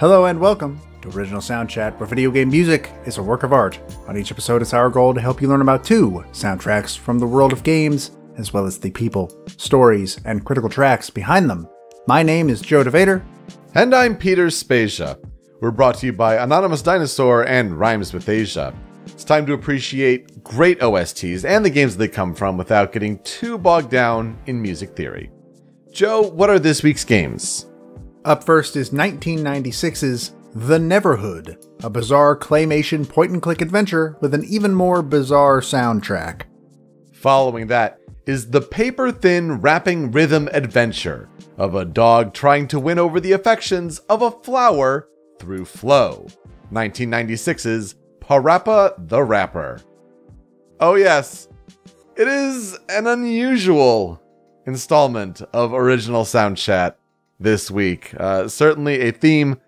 Hello and welcome to Original Soundchat, where video game music is a work of art. On each episode, it's our goal to help you learn about 2 soundtracks from the world of games, as well as the people, stories, and critical tracks behind them. My name is Joe DeVader. And I'm Peter Spezia. We're brought to you by Anonymous Dinosaur and Rhymes with Asia. It's time to appreciate great OSTs and the games they come from without getting too bogged down in music theory. Joe, what are this week's games? Up first is 1996's The Neverhood, a bizarre claymation point-and-click adventure with an even more bizarre soundtrack. Following that is the paper-thin rapping rhythm adventure of a dog trying to win over the affections of a flower through flow. 1996's PaRappa the Rapper. Oh yes, it is an unusual installment of Original Soundchat this week. Certainly a theme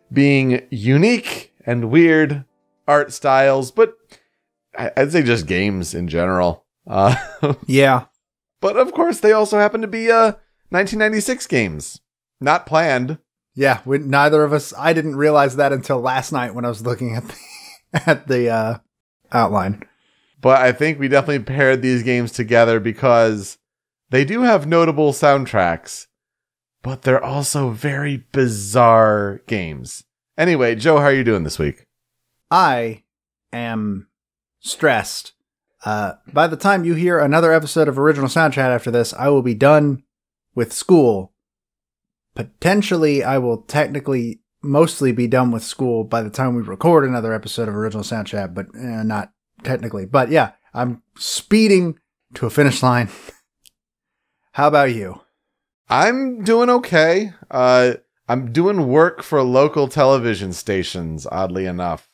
being unique and weird art styles, but I'd say just games in general. Yeah. But of course, they also happen to be 1996 games. Not planned. Yeah, neither of us, I didn't realize that until last night when I was looking at the outline. But I think we definitely paired these games together because they do have notable soundtracks, but they're also very bizarre games. Anyway, Joe, how are you doing this week? I am stressed. By the time you hear another episode of Original Soundchat after this, I will be done with school. Potentially, I will technically mostly be done with school by the time we record another episode of Original Soundchat, but not technically. But yeah, I'm speeding to a finish line. How about you? I'm doing okay. I'm doing work for local television stations, oddly enough.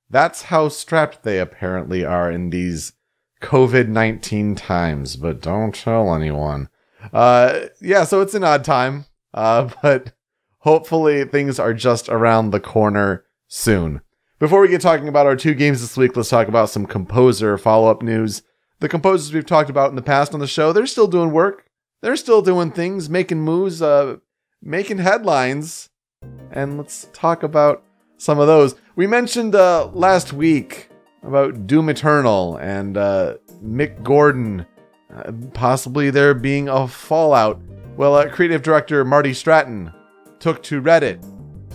That's how strapped they apparently are in these COVID-19 times, but don't tell anyone. Yeah, so it's an odd time, but hopefully things are just around the corner soon. Before we get talking about our 2 games this week, let's talk about some composer follow-up news. The composers we've talked about in the past on the show, they're still doing work. They're still doing things, making moves, making headlines. And let's talk about some of those. We mentioned last week about Doom Eternal and Mick Gordon, possibly there being a fallout. Well, creative director Marty Stratton took to Reddit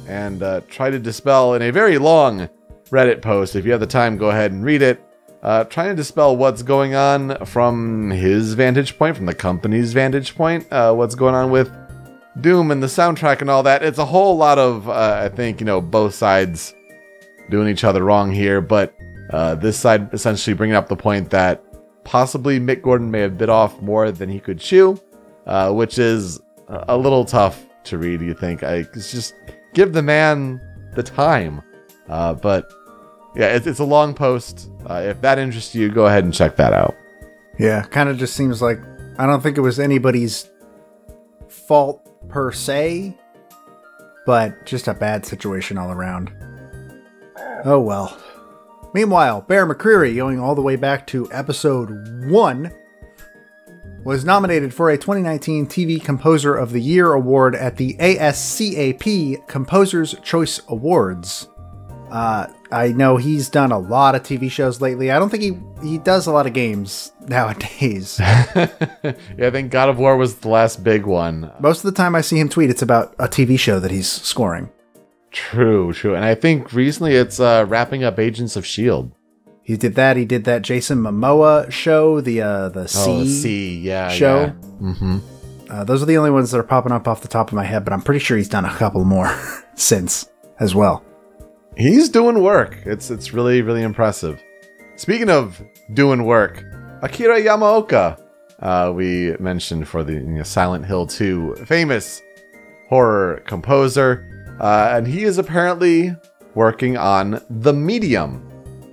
and tried to dispel in a very long Reddit post. If you have the time, go ahead and read it. Trying to dispel what's going on from his vantage point, from the company's vantage point, what's going on with Doom and the soundtrack and all that. It's a whole lot of, I think, both sides doing each other wrong here, but this side essentially bringing up the point that possibly Mick Gordon may have bit off more than he could chew, which is a little tough to read, you think. Just give the man the time. But yeah, it's a long post. If that interests you, go ahead and check that out. Yeah, kind of just seems like, I don't think it was anybody's fault per se, but just a bad situation all around. Oh well. Meanwhile, Bear McCreary, going all the way back to episode 1, was nominated for a 2019 TV Composer of the Year award at the ASCAP Composer's Choice Awards. I know he's done a lot of TV shows lately. I don't think he does a lot of games nowadays. Yeah, I think God of War was the last big one. Most of the time I see him tweet, it's about a TV show that he's scoring. True. And I think recently it's wrapping up Agents of S.H.I.E.L.D. He did that Jason Momoa show, the C show. Yeah. Mm-hmm. Those are the only ones that are popping up off the top of my head, but I'm pretty sure he's done a couple more since as well. He's doing work. It's really, really impressive. Speaking of doing work, Akira Yamaoka, we mentioned for the Silent Hill 2 famous horror composer, and he is apparently working on The Medium,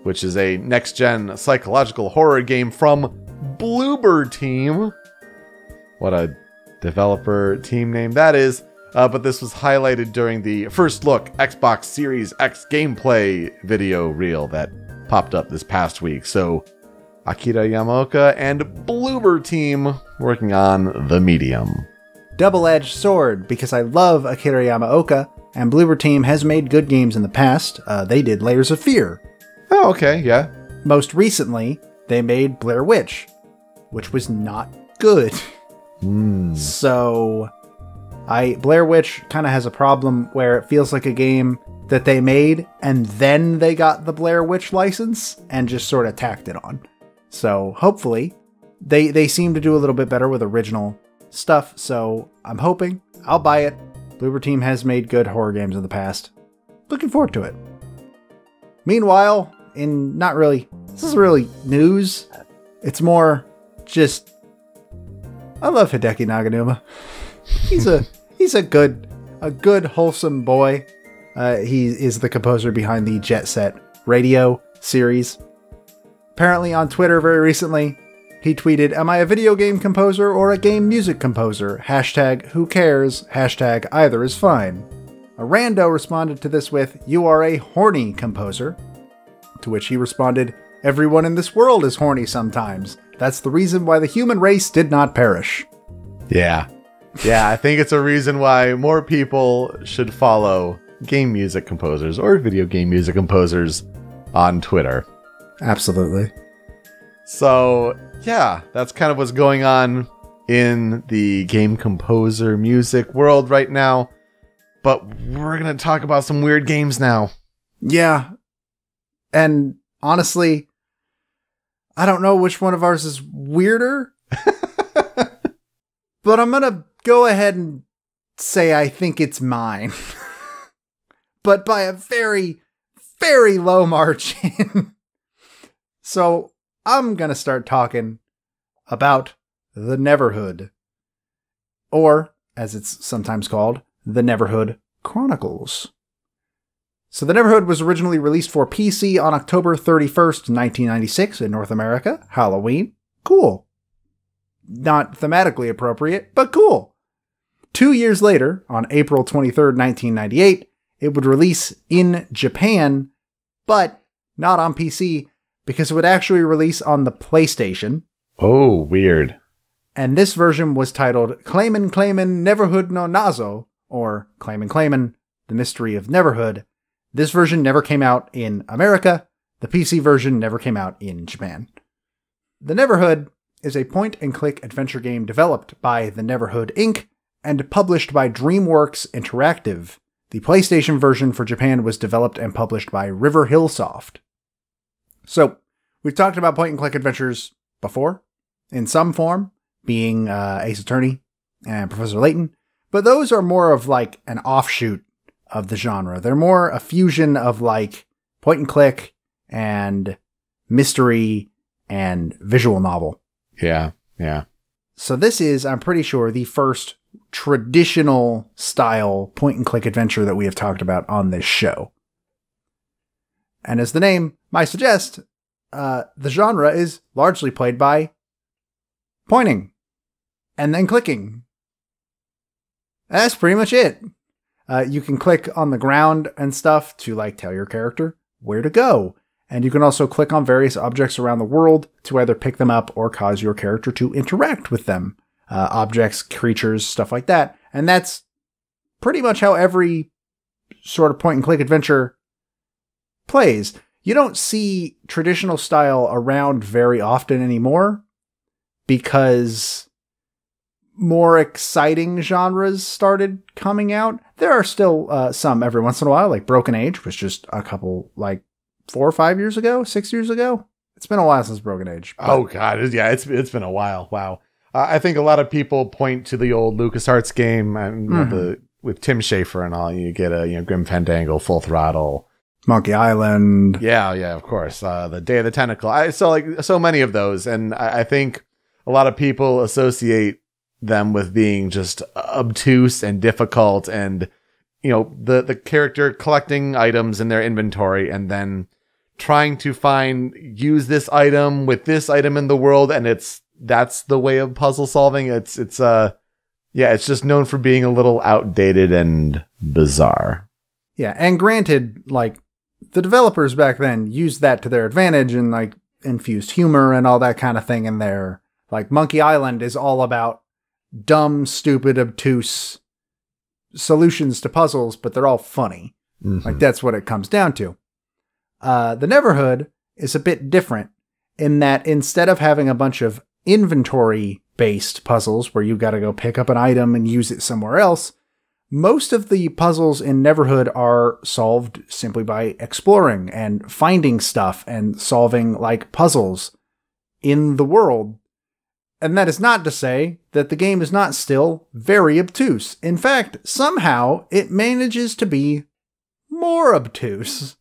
which is a next-gen psychological horror game from Bloober Team. What a developer team name that is. But this was highlighted during the first look Xbox Series X gameplay video reel that popped up this past week. So Akira Yamaoka and Bloober Team working on The Medium. Double-edged sword, because I love Akira Yamaoka, and Bloober Team has made good games in the past. They did Layers of Fear. Oh, okay, yeah. Most recently, they made Blair Witch, which was not good. So, Blair Witch kind of has a problem where it feels like a game that they made, and then they got the Blair Witch license, and just sort of tacked it on. So, hopefully, they seem to do a little bit better with original stuff, so I'm hoping. I'll buy it. Bloober Team has made good horror games in the past. Looking forward to it. Meanwhile, this isn't really news. It's more just, I love Hideki Naganuma. He's a good wholesome boy. He is the composer behind the Jet Set Radio series. Apparently on Twitter very recently, he tweeted, "Am I a video game composer or a game music composer? Hashtag who cares? Hashtag either is fine." A rando responded to this with, "You are a horny composer." To which he responded, "Everyone in this world is horny sometimes. That's the reason why the human race did not perish." Yeah. Yeah, I think it's a reason why more people should follow game music composers or video game music composers on Twitter. Absolutely. So, yeah, that's kind of what's going on in the game composer music world right now. But we're going to talk about some weird games now. Yeah. And honestly, I don't know which one of ours is weirder. But I'm going to go ahead and say I think it's mine. But by a very, very low margin. So I'm going to start talking about the Neverhood. Or, as it's sometimes called, the Neverhood Chronicles. So the Neverhood was originally released for PC on October 31st, 1996 in North America. Halloween. Cool. Not thematically appropriate, but cool. 2 years later, on April 23rd, 1998, it would release in Japan, but not on PC, because it would actually release on the PlayStation. Oh, weird. And this version was titled Clayman Neverhood no Nazo, or Clayman The Mystery of Neverhood. This version never came out in America. The PC version never came out in Japan. The Neverhood is a point-and-click adventure game developed by the Neverhood Inc. and published by DreamWorks Interactive. The PlayStation version for Japan was developed and published by River Hill Soft. So, we've talked about point-and-click adventures before, in some form, being Ace Attorney and Professor Layton, but those are more of like an offshoot of the genre. They're more a fusion of like point-and-click and mystery and visual novel. Yeah, yeah. So this is, I'm pretty sure, the first traditional style point-and-click adventure that we have talked about on this show. And as the name might suggest, the genre is largely played by pointing and then clicking. That's pretty much it. You can click on the ground and stuff to like tell your character where to go. And you can also click on various objects around the world to either pick them up or cause your character to interact with them. Objects, creatures, stuff like that. And that's pretty much how every sort of point-and-click adventure plays. You don't see traditional style around very often anymore because more exciting genres started coming out. There are still some every once in a while, like Broken Age was just a couple, like 4 or 5 years ago, 6 years ago. It's been a while since Broken Age. Oh God, yeah, it's been a while. Wow. I think a lot of people point to the old LucasArts game with Tim Schafer and all. You get a Grim Fandango, Full Throttle, Monkey Island. Yeah, of course. The Day of the Tentacle. I saw like so many of those, and I think a lot of people associate them with being just obtuse and difficult, and the character collecting items in their inventory and then trying to use this item with this item in the world, and that's the way of puzzle solving. It's just known for being a little outdated and bizarre. Yeah, and granted, like the developers back then used that to their advantage and like infused humor and all that kind of thing in there. Like Monkey Island is all about dumb, stupid, obtuse solutions to puzzles, but they're all funny. Like, that's what it comes down to. The Neverhood is a bit different in that instead of having a bunch of inventory-based puzzles where you've got to go pick up an item and use it somewhere else, most of the puzzles in Neverhood are solved simply by exploring and finding stuff and solving, like, puzzles in the world. And that is not to say that the game is not still very obtuse. In fact, somehow it manages to be more obtuse.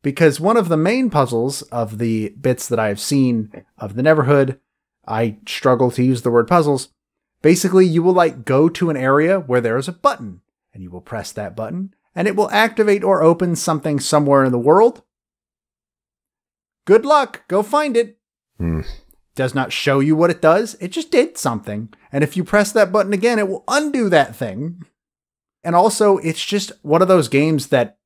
Because one of the main puzzles of the bits that I've seen of the Neverhood, I struggle to use the word puzzles. Basically, you will like go to an area where there is a button, and you will press that button, and it will activate or open something somewhere in the world. Good luck, go find it. Does not show you what it does, it just did something. And if you press that button again, it will undo that thing. And also, it's just one of those games that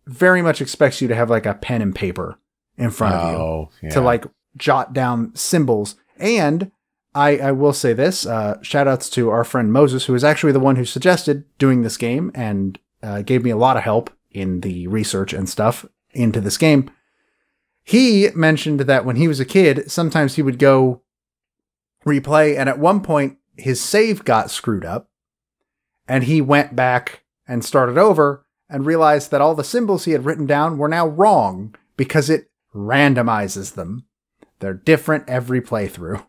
very much expects you to have like a pen and paper in front of you to like jot down symbols. And I will say this, shout outs to our friend Moses, who is actually the one who suggested doing this game and gave me a lot of help in the research and stuff into this game. He mentioned that when he was a kid, sometimes he would go replay, and at one point his save got screwed up, and he went back and started over and realized that all the symbols he had written down were now wrong because it randomizes them. They're different every playthrough.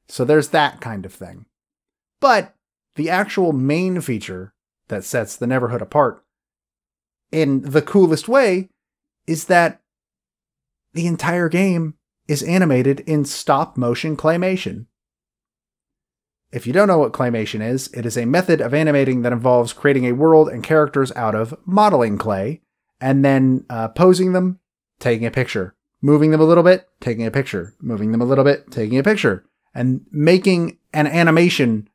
So there's that kind of thing. But the actual main feature that sets the Neverhood apart in the coolest way is that the entire game is animated in stop-motion claymation. If you don't know what claymation is, it is a method of animating that involves creating a world and characters out of modeling clay, and then posing them, taking a picture, moving them a little bit, taking a picture, moving them a little bit, taking a picture, and making an animation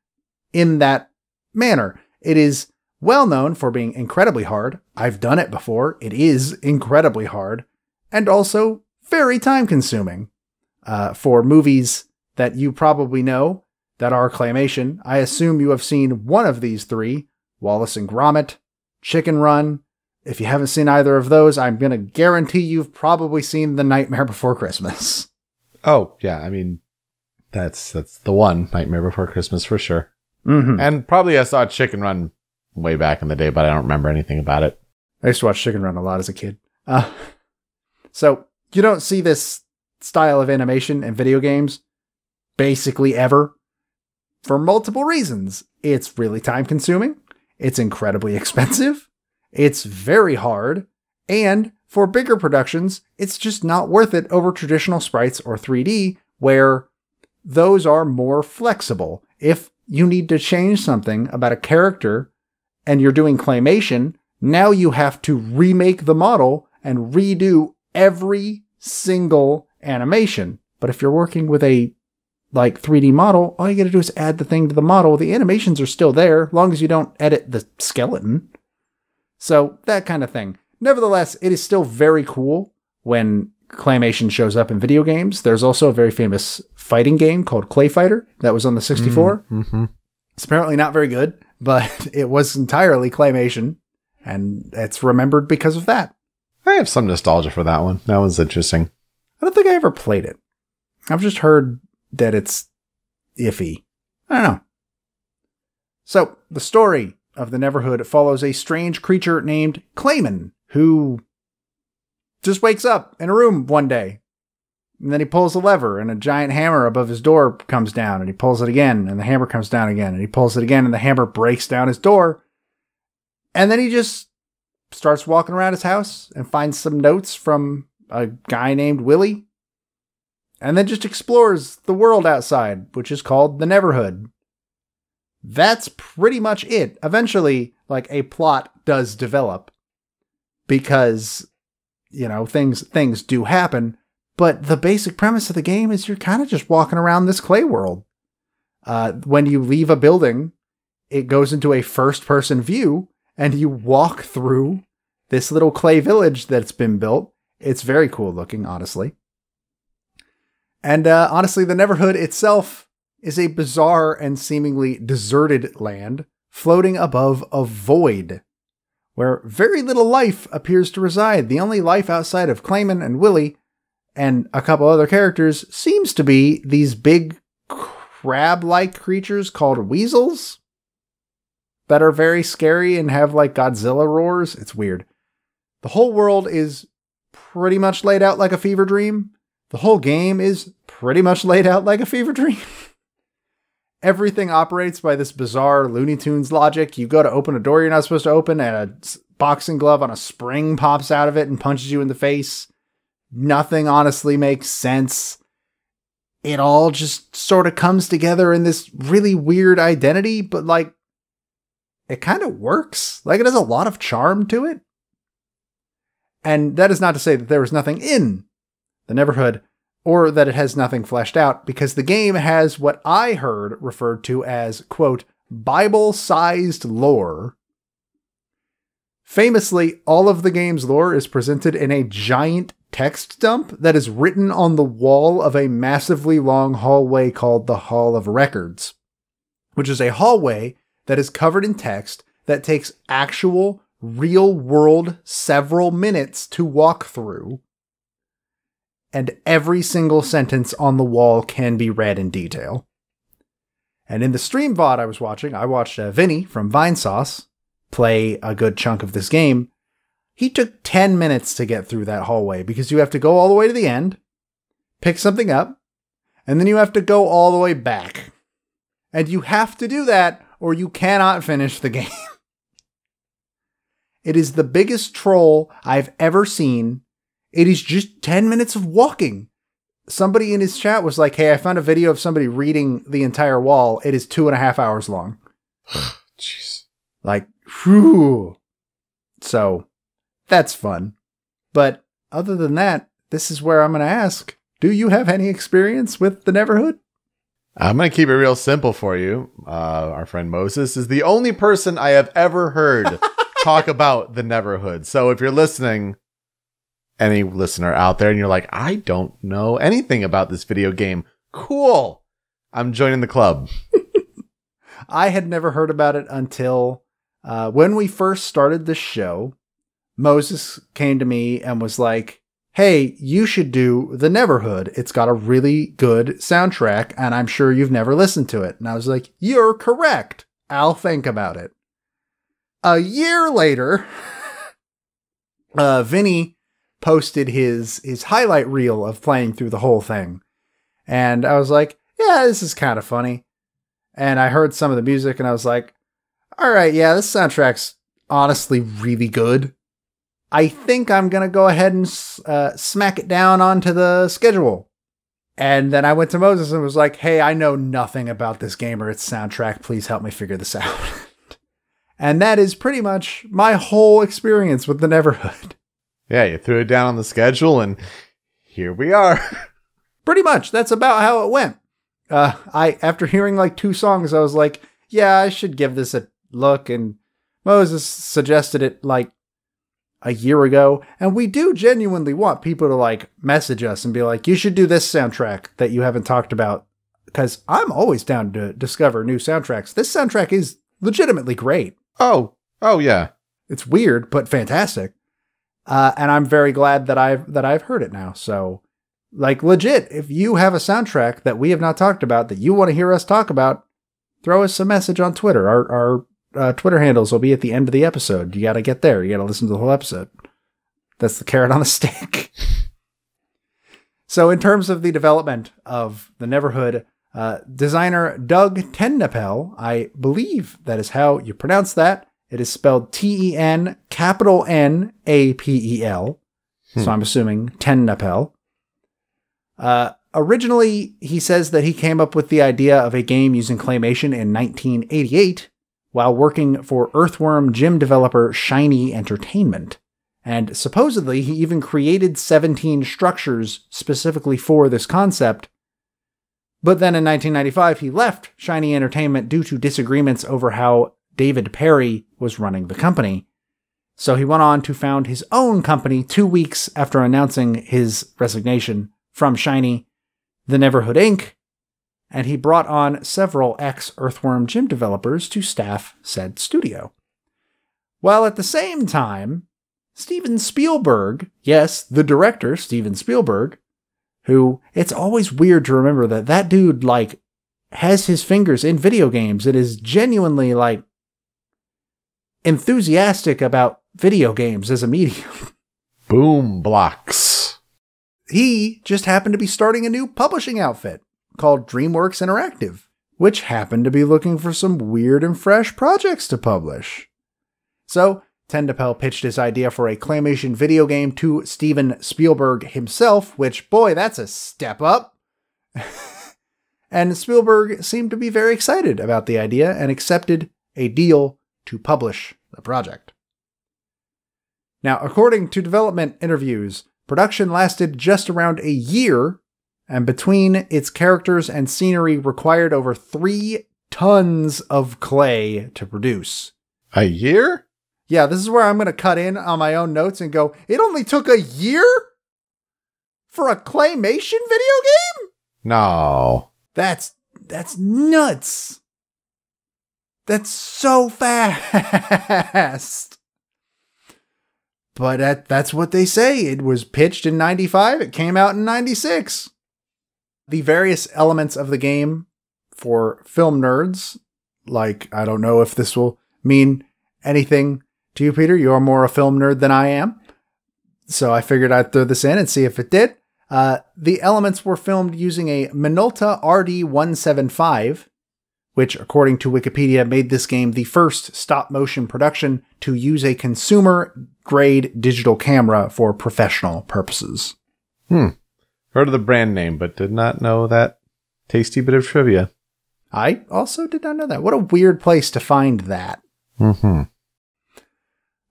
in that manner. It is well known for being incredibly hard. I've done it before. It is incredibly hard, and also very time-consuming. For movies that you probably know that are claymation, I assume you have seen one of these three: Wallace and Gromit, Chicken Run. If you haven't seen either of those, I'm going to guarantee you've probably seen The Nightmare Before Christmas. Oh, yeah. I mean, that's the one, Nightmare Before Christmas, for sure. And probably I saw Chicken Run way back in the day, but I don't remember anything about it. I used to watch Chicken Run a lot as a kid. So you don't see this style of animation in video games basically ever, for multiple reasons. It's really time consuming. It's incredibly expensive. It's very hard. And for bigger productions, it's just not worth it over traditional sprites or 3D, where those are more flexible. If you need to change something about a character and you're doing claymation, now you have to remake the model and redo every single animation. But if you're working with a 3D model, all you gotta do is add the thing to the model. The animations are still there, as long as you don't edit the skeleton. So that kind of thing. Nevertheless, it is still very cool when claymation shows up in video games. There's also a very famous fighting game called Clay Fighter that was on the 64. It's apparently not very good, but it was entirely claymation, and it's remembered because of that. I have some nostalgia for that one. That was interesting. I don't think I ever played it. I've just heard that it's iffy. I don't know. So, the story of the Neverhood follows a strange creature named Clayman, who just wakes up in a room one day. And then he pulls a lever, and a giant hammer above his door comes down, and he pulls it again, and the hammer comes down again, and he pulls it again, and the hammer breaks down his door. And then he just starts walking around his house and finds some notes from a guy named Willie. And then just explores the world outside, which is called the Neverhood. That's pretty much it. Eventually, a plot does develop, because, things do happen. But the basic premise of the game is you're kind of just walking around this clay world. When you leave a building, it goes into a first-person view, and you walk through this little clay village that's been built. It's very cool looking, honestly. And honestly, the Neverhood itself is a bizarre and seemingly deserted land floating above a void, where very little life appears to reside. The only life outside of Clayman and Willie and a couple other characters seems to be these big crab-like creatures called weasels that are very scary and have like Godzilla roars. It's weird. The whole world is pretty much laid out like a fever dream. The whole game is pretty much laid out like a fever dream. Everything operates by this bizarre Looney Tunes logic. You go to open a door you're not supposed to open, and a boxing glove on a spring pops out of it and punches you in the face. Nothing honestly makes sense. It all just sort of comes together in this really weird identity, but like, it kind of works. Like, it has a lot of charm to it. And that is not to say that there was nothing in the Neverhood, or that it has nothing fleshed out, because the game has what I heard referred to as, quote, Bible-sized lore. Famously, all of the game's lore is presented in a giant text dump that is written on the wall of a massively long hallway called the Hall of Records, which is a hallway that is covered in text that takes actual, real-world several minutes to walk through. And every single sentence on the wall can be read in detail. And in the stream VOD I was watching, I watched Vinny from Vinesauce play a good chunk of this game. He took 10 minutes to get through that hallway because you have to go all the way to the end, pick something up, and then you have to go all the way back. And you have to do that or you cannot finish the game. It is the biggest troll I've ever seen. It is just 10 minutes of walking. Somebody in his chat was like, hey, I found a video of somebody reading the entire wall. It is 2.5 hours long. Jeez. Like, whew. So, that's fun. But other than that, this is where I'm going to ask, do you have any experience with the Neverhood? I'm going to keep it real simple for you. Our friend Moses is the only person I have ever heard talk about the Neverhood. So if you're listening, any listener out there, and you're like, I don't know anything about this video game. Cool. I'm joining the club. I had never heard about it until when we first started the show. Moses came to me and was like, hey, you should do the Neverhood. It's got a really good soundtrack, and I'm sure you've never listened to it. And I was like, you're correct. I'll think about it. A year later, Vinny posted his highlight reel of playing through the whole thing. And I was like, yeah, this is kind of funny. And I heard some of the music and I was like, all right, yeah, this soundtrack's honestly really good. I think I'm going to go ahead and smack it down onto the schedule. And then I went to Moses and was like, hey, I know nothing about this game or its soundtrack. Please help me figure this out. And that is pretty much my whole experience with the Neverhood. Yeah, you threw it down on the schedule and here we are. Pretty much. That's about how it went. After hearing like 2 songs, I was like, yeah, I should give this a look. And Moses suggested it like a year ago. And we do genuinely want people to like message us and be like, you should do this soundtrack that you haven't talked about. Because I'm always down to discover new soundtracks. This soundtrack is legitimately great. Oh yeah. It's weird, but fantastic. And I'm very glad that I've heard it now. So like legit, if you have a soundtrack that we have not talked about that you want to hear us talk about, throw us a message on Twitter. Our Twitter handles will be at the end of the episode. You got to get there. You got to listen to the whole episode. That's the carrot on the stick. So in terms of the development of the Neverhood, designer Doug Tennapel, I believe that is how you pronounce that. It is spelled Tennapel. So I'm assuming Tennapel. Originally, he says that he came up with the idea of a game using claymation in 1988 while working for Earthworm Jim developer Shiny Entertainment. And supposedly, he even created 17 structures specifically for this concept. But then in 1995, he left Shiny Entertainment due to disagreements over how David Perry was running the company. So he went on to found his own company 2 weeks after announcing his resignation from Shiny, the Neverhood Inc., and he brought on several ex-Earthworm Jim developers to staff said studio. While at the same time, Steven Spielberg, yes, the director, Steven Spielberg, who, it's always weird to remember that that dude, like, has his fingers in video games and is genuinely, like, enthusiastic about video games as a medium. Boom blocks. He just happened to be starting a new publishing outfit called DreamWorks Interactive, which happened to be looking for some weird and fresh projects to publish. So, Tendapel pitched his idea for a claymation video game to Steven Spielberg himself, which, boy, that's a step up. And Spielberg seemed to be very excited about the idea and accepted a deal to publish the project. Now, according to development interviews, production lasted just around a year, and between its characters and scenery required over 3 tons of clay to produce. A year? Yeah, this is where I'm going to cut in on my own notes and go, it only took a year for a claymation video game? No. That's nuts. That's so fast. But that's what they say. It was pitched in 95. It came out in 96. The various elements of the game for film nerds, like, I don't know if this will mean anything to you, Peter. You're more a film nerd than I am. So I figured I'd throw this in and see if it did. The elements were filmed using a Minolta RD-175, which, according to Wikipedia, made this game the first stop-motion production to use a consumer-grade digital camera for professional purposes. Heard of the brand name, but did not know that tasty bit of trivia. I also did not know that. What a weird place to find that. Mm-hmm.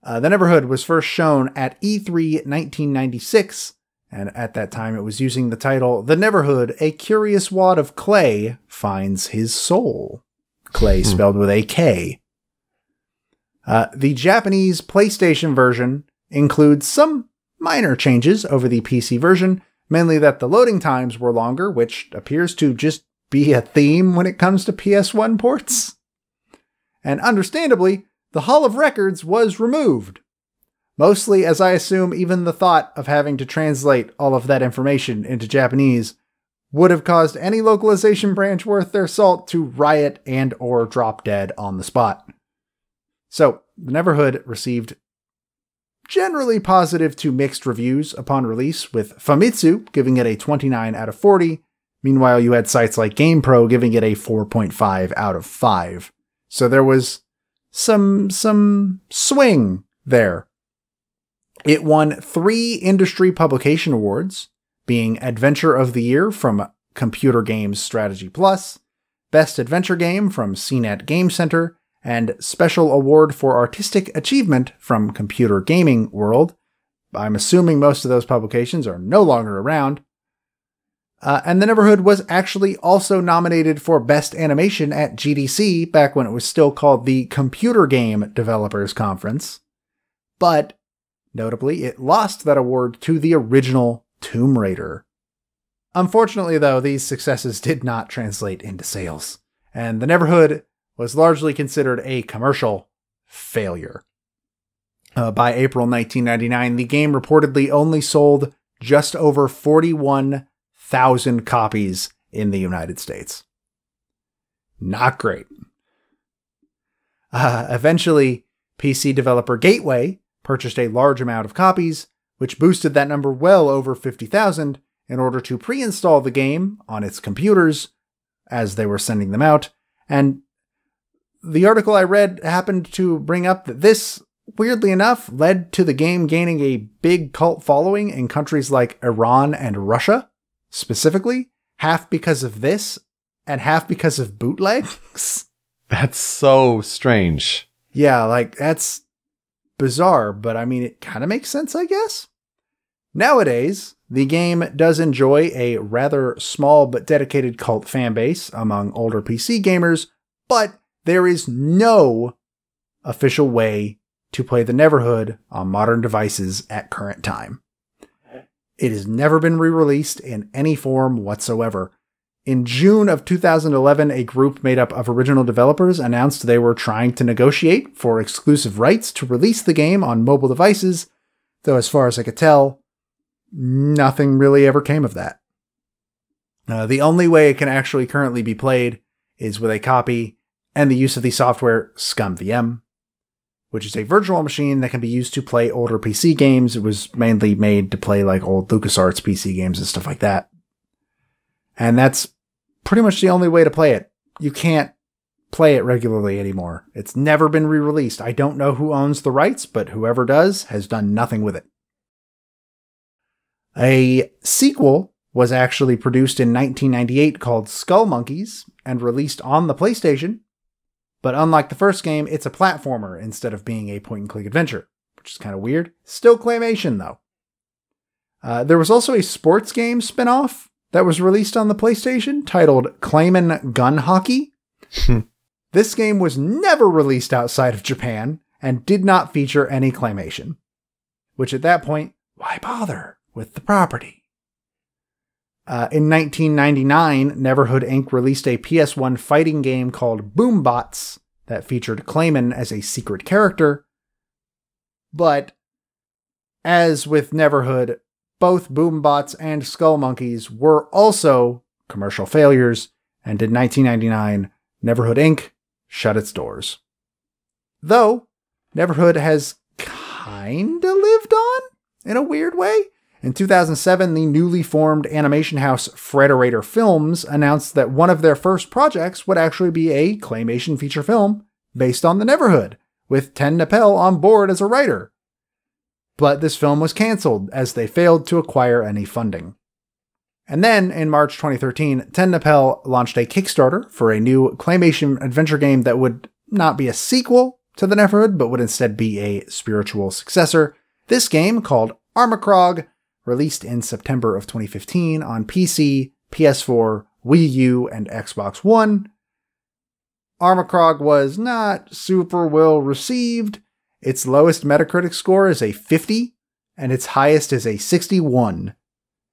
The Neverhood was first shown at E3 1996, and at that time it was using the title, The Neverhood, A Curious Wad of Clay Finds His Soul. Clay spelled with a K. The Japanese PlayStation version includes some minor changes over the PC version, mainly that the loading times were longer, which appears to just be a theme when it comes to PS1 ports. And understandably, the Hall of Records was removed. Mostly, as I assume, even the thought of having to translate all of that information into Japanese would have caused any localization branch worth their salt to riot and or drop dead on the spot. So, The Neverhood received generally positive to mixed reviews upon release, with Famitsu giving it a 29 out of 40. Meanwhile, you had sites like GamePro giving it a 4.5 out of 5. So there was some swing there. It won 3 industry publication awards, being Adventure of the Year from Computer Games Strategy Plus, Best Adventure Game from CNET Game Center, and Special Award for Artistic Achievement from Computer Gaming World. I'm assuming most of those publications are no longer around. And The Neverhood was actually also nominated for Best Animation at GDC, back when it was still called the Computer Game Developers Conference. But, notably, it lost that award to the original Tomb Raider. Unfortunately, though, these successes did not translate into sales, and The Neverhood was largely considered a commercial failure. By April 1999, the game reportedly only sold just over 41,000 copies in the United States. Not great. Eventually, PC developer Gateway purchased a large amount of copies, which boosted that number well over 50,000 in order to pre-install the game on its computers as they were sending them out. And the article I read happened to bring up that this, weirdly enough, led to the game gaining a big cult following in countries like Iran and Russia, specifically, half because of this and half because of bootlegs. That's so strange. Yeah, like, that's bizarre, but I mean, it kind of makes sense, I guess. Nowadays, the game does enjoy a rather small but dedicated cult fan base among older PC gamers, but there is no official way to play the Neverhood on modern devices at current time. It has never been re-released in any form whatsoever. In June of 2011, a group made up of original developers announced they were trying to negotiate for exclusive rights to release the game on mobile devices, though as far as I could tell, nothing really ever came of that. The only way it can actually currently be played is with a copy and the use of the software ScumVM, which is a virtual machine that can be used to play older PC games. It was mainly made to play like old LucasArts PC games and stuff like that. And that's pretty much the only way to play it. You can't play it regularly anymore. It's never been re-released. I don't know who owns the rights, but whoever does has done nothing with it. A sequel was actually produced in 1998 called Skull Monkeys and released on the PlayStation. But unlike the first game, it's a platformer instead of being a point-and-click adventure, which is kind of weird. Still claymation, though. There was also a sports game spin-off that was released on the PlayStation titled Clayman Gun Hockey. This game was never released outside of Japan and did not feature any claymation. Which at that point, why bother with the property? In 1999, Neverhood Inc. released a PS1 fighting game called Boombots that featured Clayman as a secret character. But, as with Neverhood, both Boombots and Skull Monkeys were also commercial failures, and in 1999, Neverhood Inc. shut its doors. Though, Neverhood has kinda lived on, in a weird way. In 2007, the newly formed animation house Frederator Films announced that one of their first projects would actually be a claymation feature film based on the Neverhood, with Ten Napel on board as a writer. But this film was cancelled as they failed to acquire any funding. And then, in March 2013, Ten Napel launched a Kickstarter for a new claymation adventure game that would not be a sequel to the Neverhood, but would instead be a spiritual successor. This game, called Armacrog, released in September of 2015 on PC, PS4, Wii U, and Xbox One. Armacrog was not super well received. Its lowest Metacritic score is a 50, and its highest is a 61.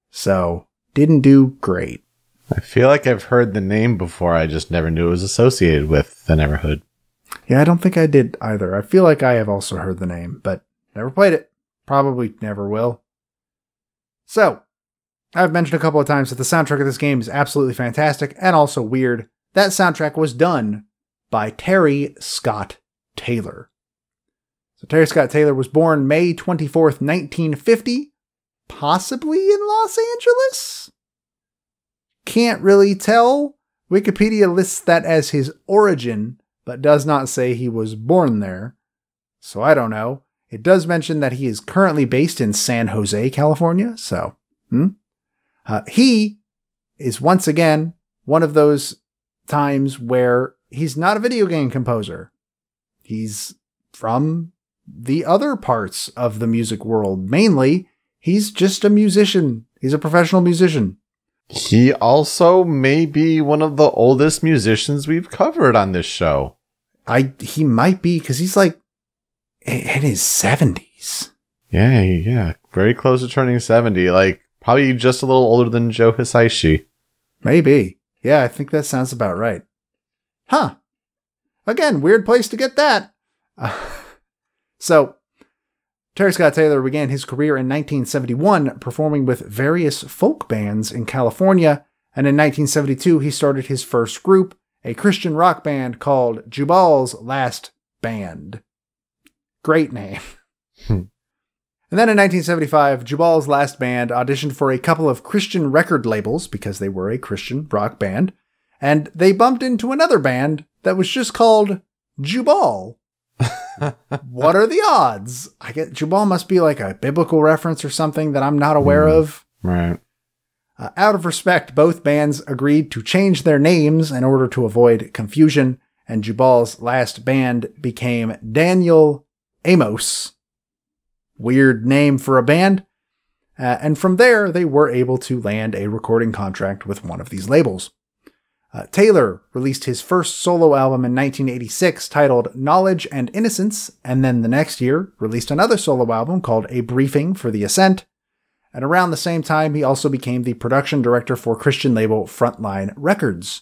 So, didn't do great. I feel like I've heard the name before, I just never knew it was associated with the Neverhood. Yeah, I don't think I did either. I feel like I have also heard the name, but never played it. Probably never will. So, I've mentioned a couple of times that the soundtrack of this game is absolutely fantastic and also weird. That soundtrack was done by Terry Scott Taylor. So Terry Scott Taylor was born May 24th, 1950, possibly in Los Angeles? Can't really tell. Wikipedia lists that as his origin, but does not say he was born there. So I don't know. It does mention that he is currently based in San Jose, California, so, he is once again one of those times where he's not a video game composer. He's from the other parts of the music world. Mainly, he's just a musician. He's a professional musician. He also may be one of the oldest musicians we've covered on this show. He might be, because he's like in his 70s. Yeah. Very close to turning 70. Like, probably just a little older than Joe Hisaishi. Maybe. Yeah, I think that sounds about right. Huh. Again, weird place to get that. So, Terry Scott Taylor began his career in 1971 performing with various folk bands in California, and in 1972 he started his first group, a Christian rock band called Jubal's Last Band. Great name. And then in 1975, Jubal's Last Band auditioned for a couple of Christian record labels because they were a Christian rock band, and they bumped into another band that was just called Jubal. What are the odds? I get Jubal must be like a biblical reference or something that I'm not aware of. Right. Out of respect, both bands agreed to change their names in order to avoid confusion, and Jubal's Last Band became Daniel Amos. Weird name for a band. And from there, they were able to land a recording contract with one of these labels. Taylor released his first solo album in 1986 titled Knowledge and Innocence, and then the next year released another solo album called A Briefing for the Ascent. And around the same time, he also became the production director for Christian label Frontline Records.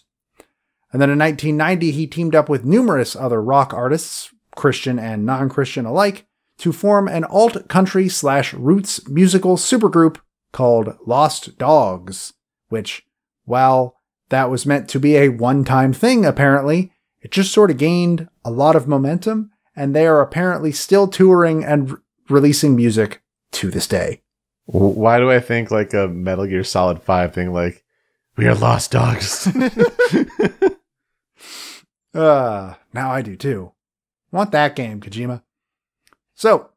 And then in 1990, he teamed up with numerous other rock artists, Christian and non-Christian alike, to form an alt-country/roots musical supergroup called Lost Dogs, which, while that was meant to be a one-time thing apparently, it just sort of gained a lot of momentum, and they are apparently still touring and releasing music to this day. Why do I think like a Metal Gear Solid 5 thing, like, we are Lost Dogs? Now I do too. Want that game, Kojima. So,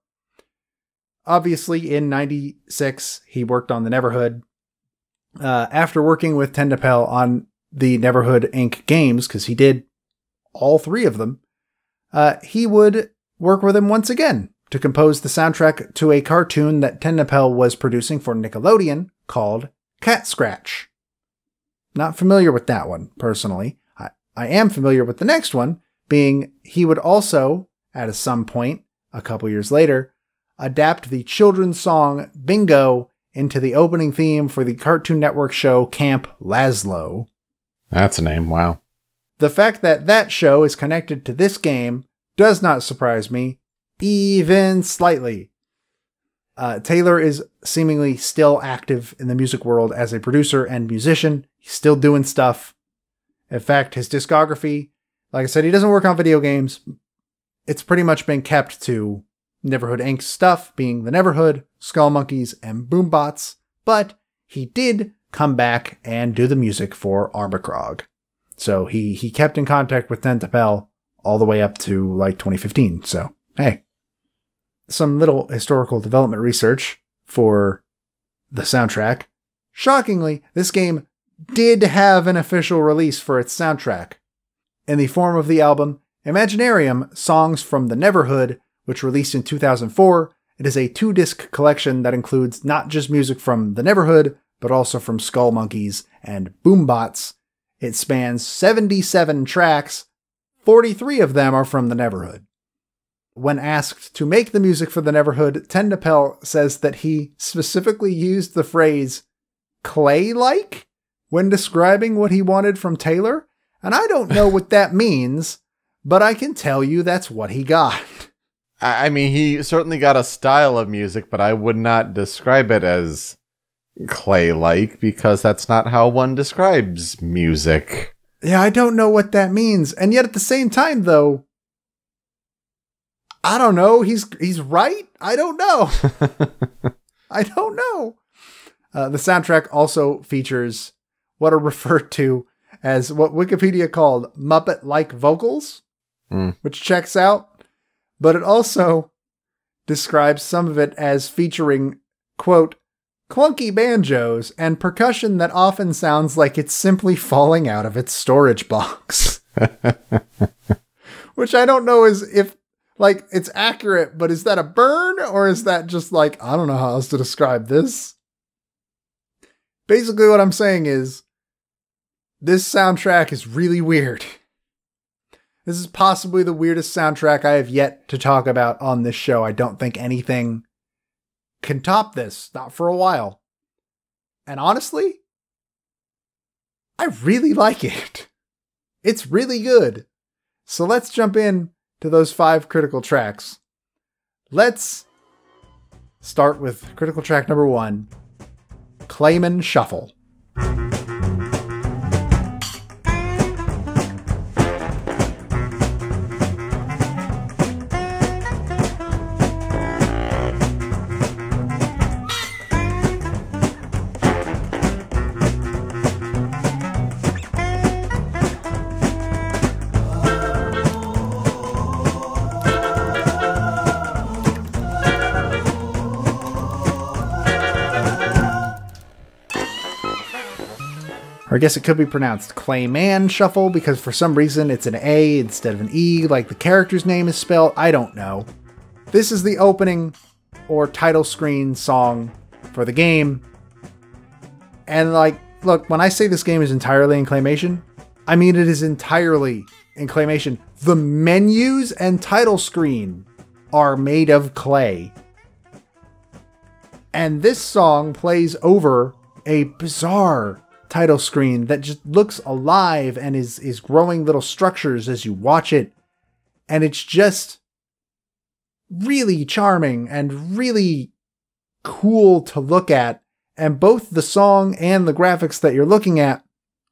obviously in 96, he worked on the Neverhood. After working with Tendapel on the Neverhood Inc. games, because he did all 3 of them, he would work with him once again to compose the soundtrack to a cartoon that Tendapel was producing for Nickelodeon called Cat Scratch. Not familiar with that one, personally. I am familiar with the next one, being he would also, at some point, a couple years later, adapt the children's song Bingo into the opening theme for the Cartoon Network show Camp Lazlo. That's a name, wow. The fact that that show is connected to this game does not surprise me, even slightly. Taylor is seemingly still active in the music world as a producer and musician. He's still doing stuff. In fact, his discography, like I said, he doesn't work on video games. It's pretty much been kept to Neverhood Inc. stuff, being the Neverhood, Skull Monkeys, and Boombots, but he did come back and do the music for Armacrog. So he kept in contact with Tentapel all the way up to like 2015. So, hey. Some little historical development research for the soundtrack. Shockingly, this game did have an official release for its soundtrack. In the form of the album Imaginarium Songs from the Neverhood, which released in 2004, it is a 2-disc collection that includes not just music from the Neverhood, but also from Skull Monkeys and Boombots. It spans 77 tracks, 43 of them are from the Neverhood. When asked to make the music for the Neverhood, Tendapel says that he specifically used the phrase clay-like when describing what he wanted from Taylor, and I don't know what that means, but I can tell you that's what he got. I mean, he certainly got a style of music, but I would not describe it as clay-like, because that's not how one describes music. Yeah, I don't know what that means, and yet at the same time, though, I don't know. He's right. I don't know. I don't know. The soundtrack also features what are referred to as what Wikipedia called Muppet-like vocals, which checks out. But it also describes some of it as featuring, quote, clunky banjos and percussion that often sounds like it's simply falling out of its storage box. Which I don't know if like, it's accurate, but is that a burn? Or is that just like, I don't know how else to describe this? Basically what I'm saying is, this soundtrack is really weird. This is possibly the weirdest soundtrack I have yet to talk about on this show. I don't think anything can top this, not for a while. And honestly, I really like it. It's really good. So let's jump in to those 5 critical tracks. Let's start with critical track number 1, Clayman Shuffle. Or I guess it could be pronounced Clayman Shuffle, because for some reason it's an A instead of an E, like the character's name is spelled. I don't know. This is the opening or title screen song for the game. And like, look, when I say this game is entirely in claymation, I mean it is entirely in claymation. The menus and title screen are made of clay. And this song plays over a bizarre title screen that just looks alive and is growing little structures as you watch it. And it's just really charming and really cool to look at. And both the song and the graphics that you're looking at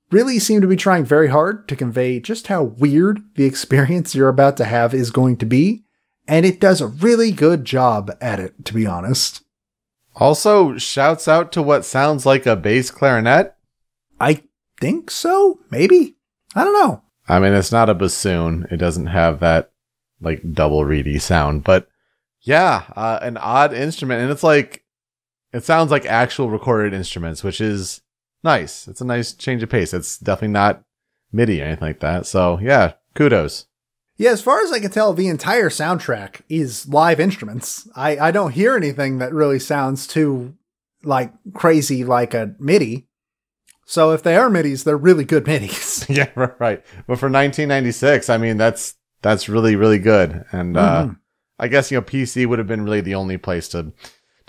really seem to be trying very hard to convey just how weird the experience you're about to have is going to be. And it does a really good job at it, to be honest. Also, shouts out to what sounds like a bass clarinet. I think so, maybe. I don't know. I mean, it's not a bassoon. It doesn't have that, like, double reedy sound. But, yeah, an odd instrument. And it's like, it sounds like actual recorded instruments, which is nice. It's a nice change of pace. It's definitely not MIDI or anything like that. So, yeah, kudos. Yeah, as far as I can tell, the entire soundtrack is live instruments. I don't hear anything that really sounds too, like, crazy like a MIDI. So if they are MIDIs, they're really good MIDIs. Yeah, right. But for 1996, I mean, that's really, really good. And I guess, PC would have been really the only place to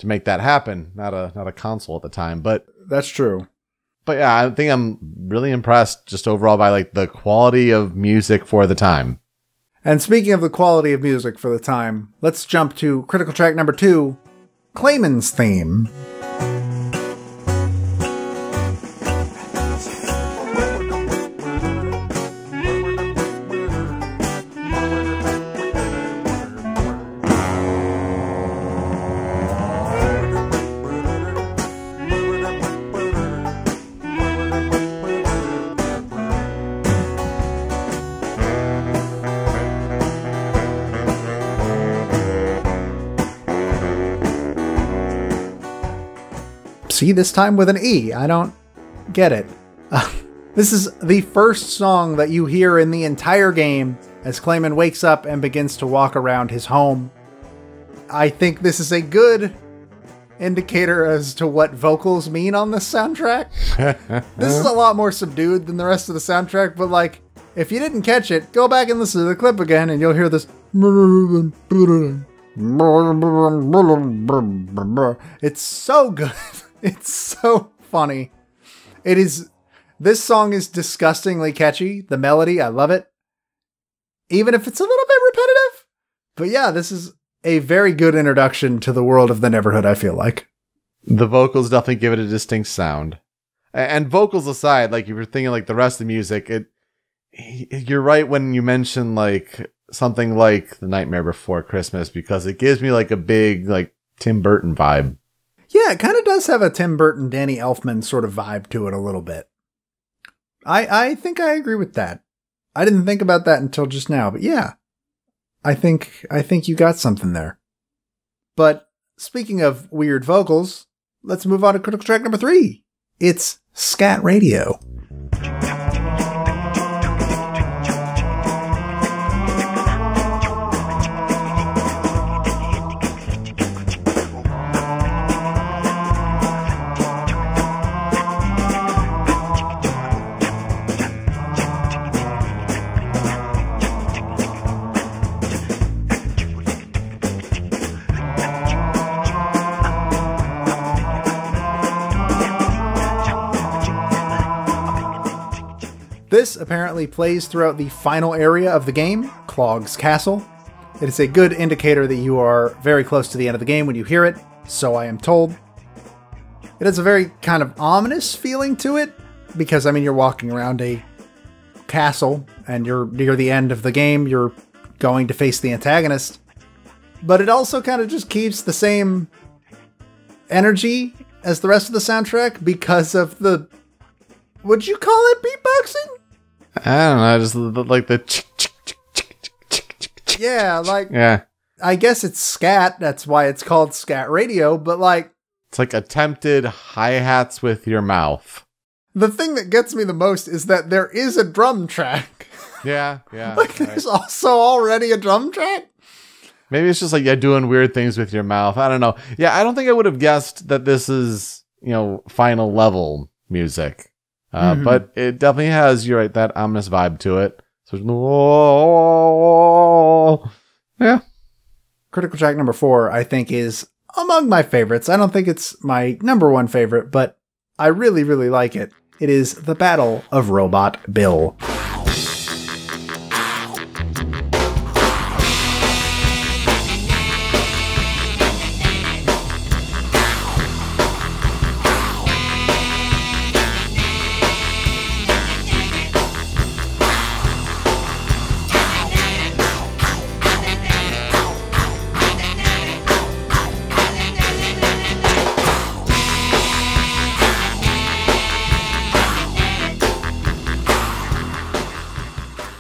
make that happen. Not a console at the time, but that's true. But yeah, I think I'm really impressed just overall by like the quality of music for the time. And speaking of the quality of music for the time, let's jump to critical track number 2, Clayman's theme. See, this time with an E. I don't get it. This is the first song that you hear in the entire game as Clayman wakes up and begins to walk around his home. I think this is a good indicator as to what vocals mean on this soundtrack. This is a lot more subdued than the rest of the soundtrack, but like, if you didn't catch it, go back and listen to the clip again and you'll hear this. It's so good. It's so funny. This song is disgustingly catchy. The melody, I love it. Even if it's a little bit repetitive. But yeah, this is a very good introduction to the world of the Neverhood, I feel like. The vocals definitely give it a distinct sound. And vocals aside, like if you're thinking like the rest of the music, you're right when you mention like something like The Nightmare Before Christmas, because it gives me like a big like Tim Burton vibe. Yeah, it kind of does have a Tim Burton, Danny Elfman sort of vibe to it a little bit. I think I agree with that. I didn't think about that until just now, but yeah. I think you got something there. But speaking of weird vocals, let's move on to critical track number 3. It's Scat Radio. This apparently plays throughout the final area of the game, Clog's Castle. It is a good indicator that you are very close to the end of the game when you hear it, so I am told. It has a very kind of ominous feeling to it, because, I mean, you're walking around a castle, and you're near the end of the game, you're going to face the antagonist. But it also kind of just keeps the same energy as the rest of the soundtrack because of the... Would you call it beatboxing? I don't know, just like the... Yeah, like... Yeah. I guess it's scat, that's why it's called Scat Radio, but like... It's like attempted hi-hats with your mouth. The thing that gets me the most is that there is a drum track. Yeah. Like, there's also already a drum track? Maybe it's just like, yeah, doing weird things with your mouth. I don't know. Yeah, I don't think I would have guessed that this is, final level music. But it definitely has, you're right, that ominous vibe to it. So, yeah. Critical track number 4, I think, is among my favorites. I don't think it's my number one favorite, but I really, really like it. It is The Battle of Robot Bill.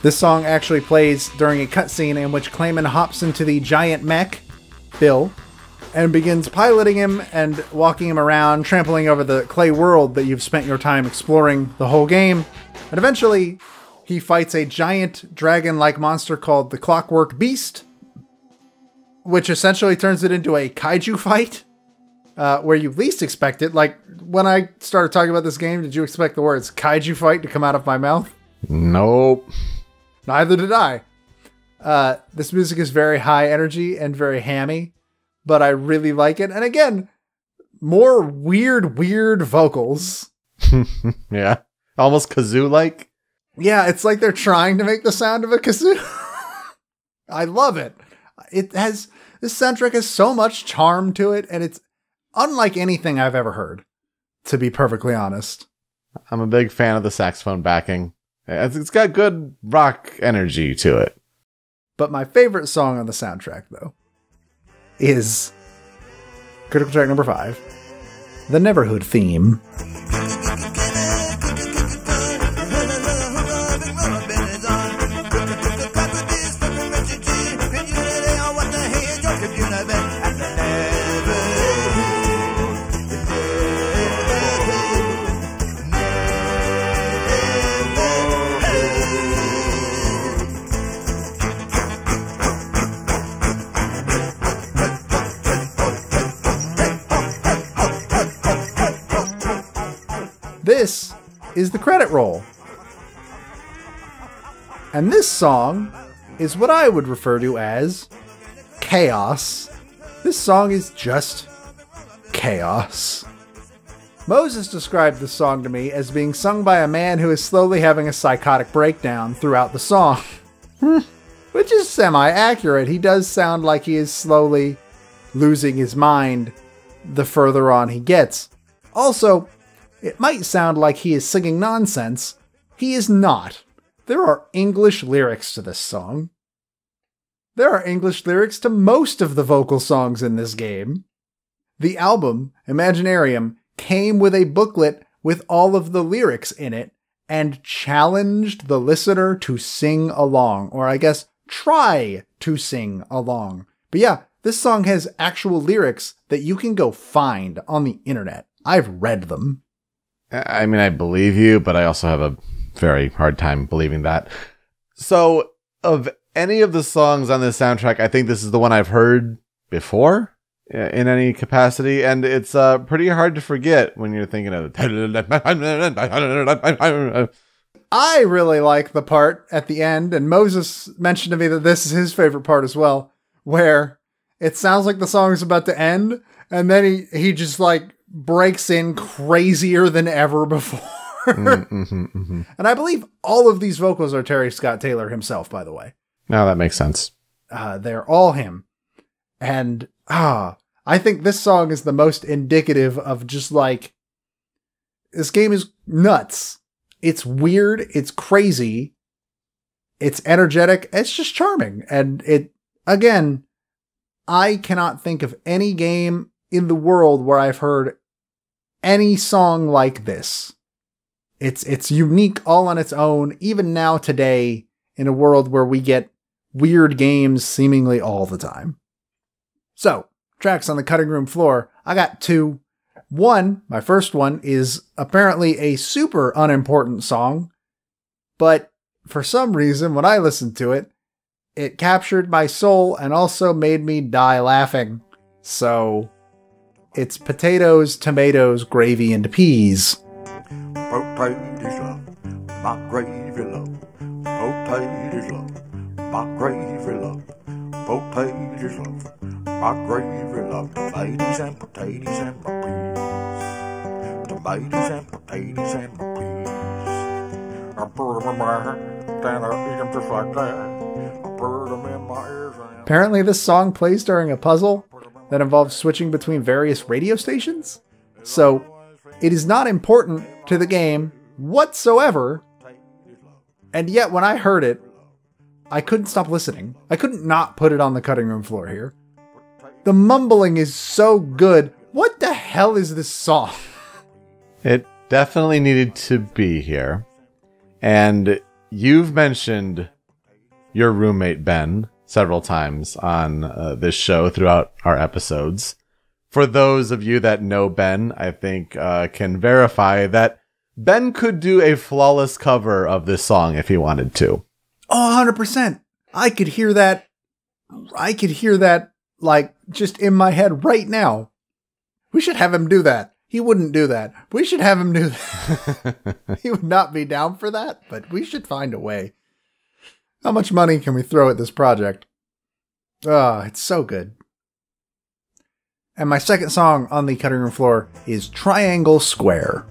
This song actually plays during a cutscene in which Clayman hops into the giant mech, Bill, and begins piloting him and walking him around, trampling over the clay world that you've spent your time exploring the whole game. And eventually, he fights a giant dragon-like monster called the Clockwork Beast, which essentially turns it into a kaiju fight, where you least expect it. Like, when I started talking about this game, did you expect the words kaiju fight to come out of my mouth? Nope. Neither did I. This music is very high energy and very hammy, but I really like it. And again, more weird vocals. Yeah. Almost kazoo-like. Yeah, it's like they're trying to make the sound of a kazoo. I love it. This soundtrack has so much charm to it, and it's unlike anything I've ever heard, to be perfectly honest. I'm a big fan of the saxophone backing. It's got good rock energy to it. But my favorite song on the soundtrack, though, is critical track number 5, the Neverhood theme. This is the credit roll. And this song is what I would refer to as chaos. This song is just chaos. Moses described this song to me as being sung by a man who is slowly having a psychotic breakdown throughout the song. Which is semi-accurate. He does sound like he is slowly losing his mind the further on he gets. Also, it might sound like he is singing nonsense. He is not. There are English lyrics to this song. There are English lyrics to most of the vocal songs in this game. The album, Imaginarium, came with a booklet with all of the lyrics in it and challenged the listener to sing along, or I guess try to sing along. But yeah, this song has actual lyrics that you can go find on the internet. I've read them. I mean, I believe you, but I also have a very hard time believing that. So, of any of the songs on this soundtrack, I think this is the one I've heard before in any capacity, and it's pretty hard to forget when you're thinking of it. I really like the part at the end, and Moses mentioned to me that this is his favorite part as well, where it sounds like the song's about to end, and then he just like breaks in crazier than ever before. And I believe all of these vocals are Terry Scott Taylor himself, by the way. No, that makes sense. They're all him. And I think this song is the most indicative of just like, this game is nuts. It's weird. It's crazy. It's energetic. It's just charming. And again, I cannot think of any game in the world where I've heard any song like this. It's unique all on its own, even now today, in a world where we get weird games seemingly all the time. So, tracks on the cutting room floor. I got 2. One, my first one, is apparently a super unimportant song, but for some reason, when I listened to it, it captured my soul and also made me die laughing. So, it's Potatoes, Tomatoes, Gravy, and Peas. Potatoes love, my gravy love. Potatoes love, my gravy love. Potatoes love, My gravy love tomatoes and potatoes and my peas. Tomatoes and potatoes and my peas. I put them in my hair, then I eat them just like that. I put them in my ears and... Apparently this song plays during a puzzle that involves switching between various radio stations. So it is not important to the game whatsoever. And yet when I heard it, I couldn't stop listening. I couldn't not put it on the cutting room floor here. The mumbling is so good. What the hell is this song? It definitely needed to be here. And you've mentioned your roommate, Ben, several times on this show throughout our episodes. For those of you that know Ben, I think can verify that Ben could do a flawless cover of this song if he wanted to. Oh, 100%. I could hear that. Like just in my head right now. We should have him do that. He wouldn't do that. We should have him do that. He would not be down for that, but we should find a way. How much money can we throw at this project? Oh, it's so good. And my second song on the cutting room floor is Triangle Square.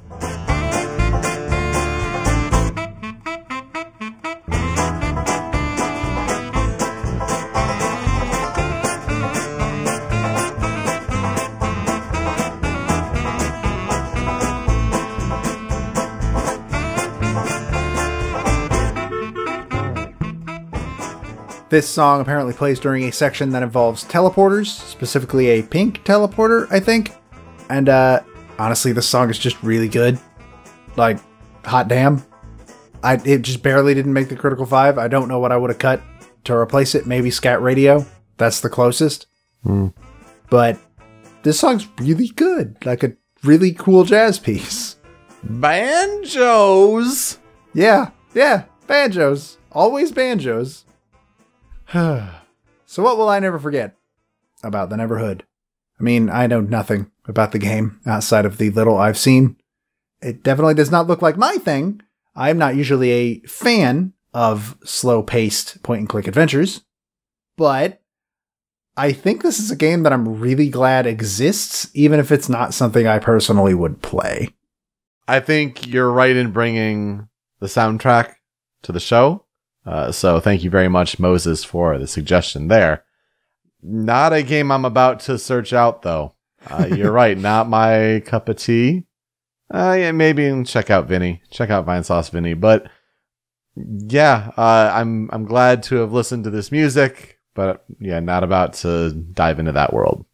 This song apparently plays during a section that involves teleporters, specifically a pink teleporter, I think. And honestly, this song is just really good. Like, hot damn. It just barely didn't make the Critical 5. I don't know what I would have cut to replace it. Maybe Scat Radio. That's the closest. But this song's really good. Like a really cool jazz piece. Banjos! Yeah, banjos. Always banjos. So what will I never forget about the Neverhood? I mean, I know nothing about the game outside of the little I've seen. It definitely does not look like my thing. I'm not usually a fan of slow-paced point-and-click adventures, but I think this is a game that I'm really glad exists, even if it's not something I personally would play. I think you're right in bringing the soundtrack to the show. So thank you very much, Moses, for the suggestion there. Not a game I'm about to search out, though. You're right, not my cup of tea. Yeah, maybe check out Vinny. Check out Vine Sauce Vinny. But yeah, I'm glad to have listened to this music, but yeah, not about to dive into that world.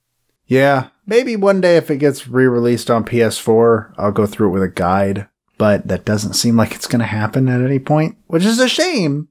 Yeah, maybe one day if it gets re-released on PS4, I'll go through it with a guide. But that doesn't seem like it's going to happen at any point, which is a shame.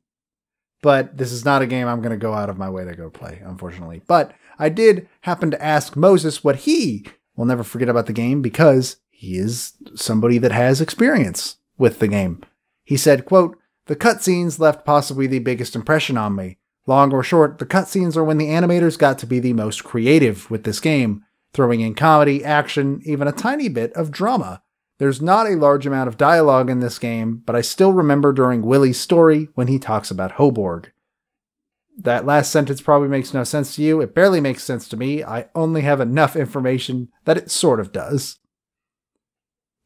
But this is not a game I'm going to go out of my way to go play, unfortunately. But I did happen to ask Moses what he will never forget about the game because he is somebody that has experience with the game. He said, quote, "The cutscenes left possibly the biggest impression on me. Long or short, the cutscenes are when the animators got to be the most creative with this game, throwing in comedy, action, even a tiny bit of drama. There's not a large amount of dialogue in this game, but I still remember during Willie's story when he talks about Hoborg." That last sentence probably makes no sense to you. It barely makes sense to me. I only have enough information that it sort of does.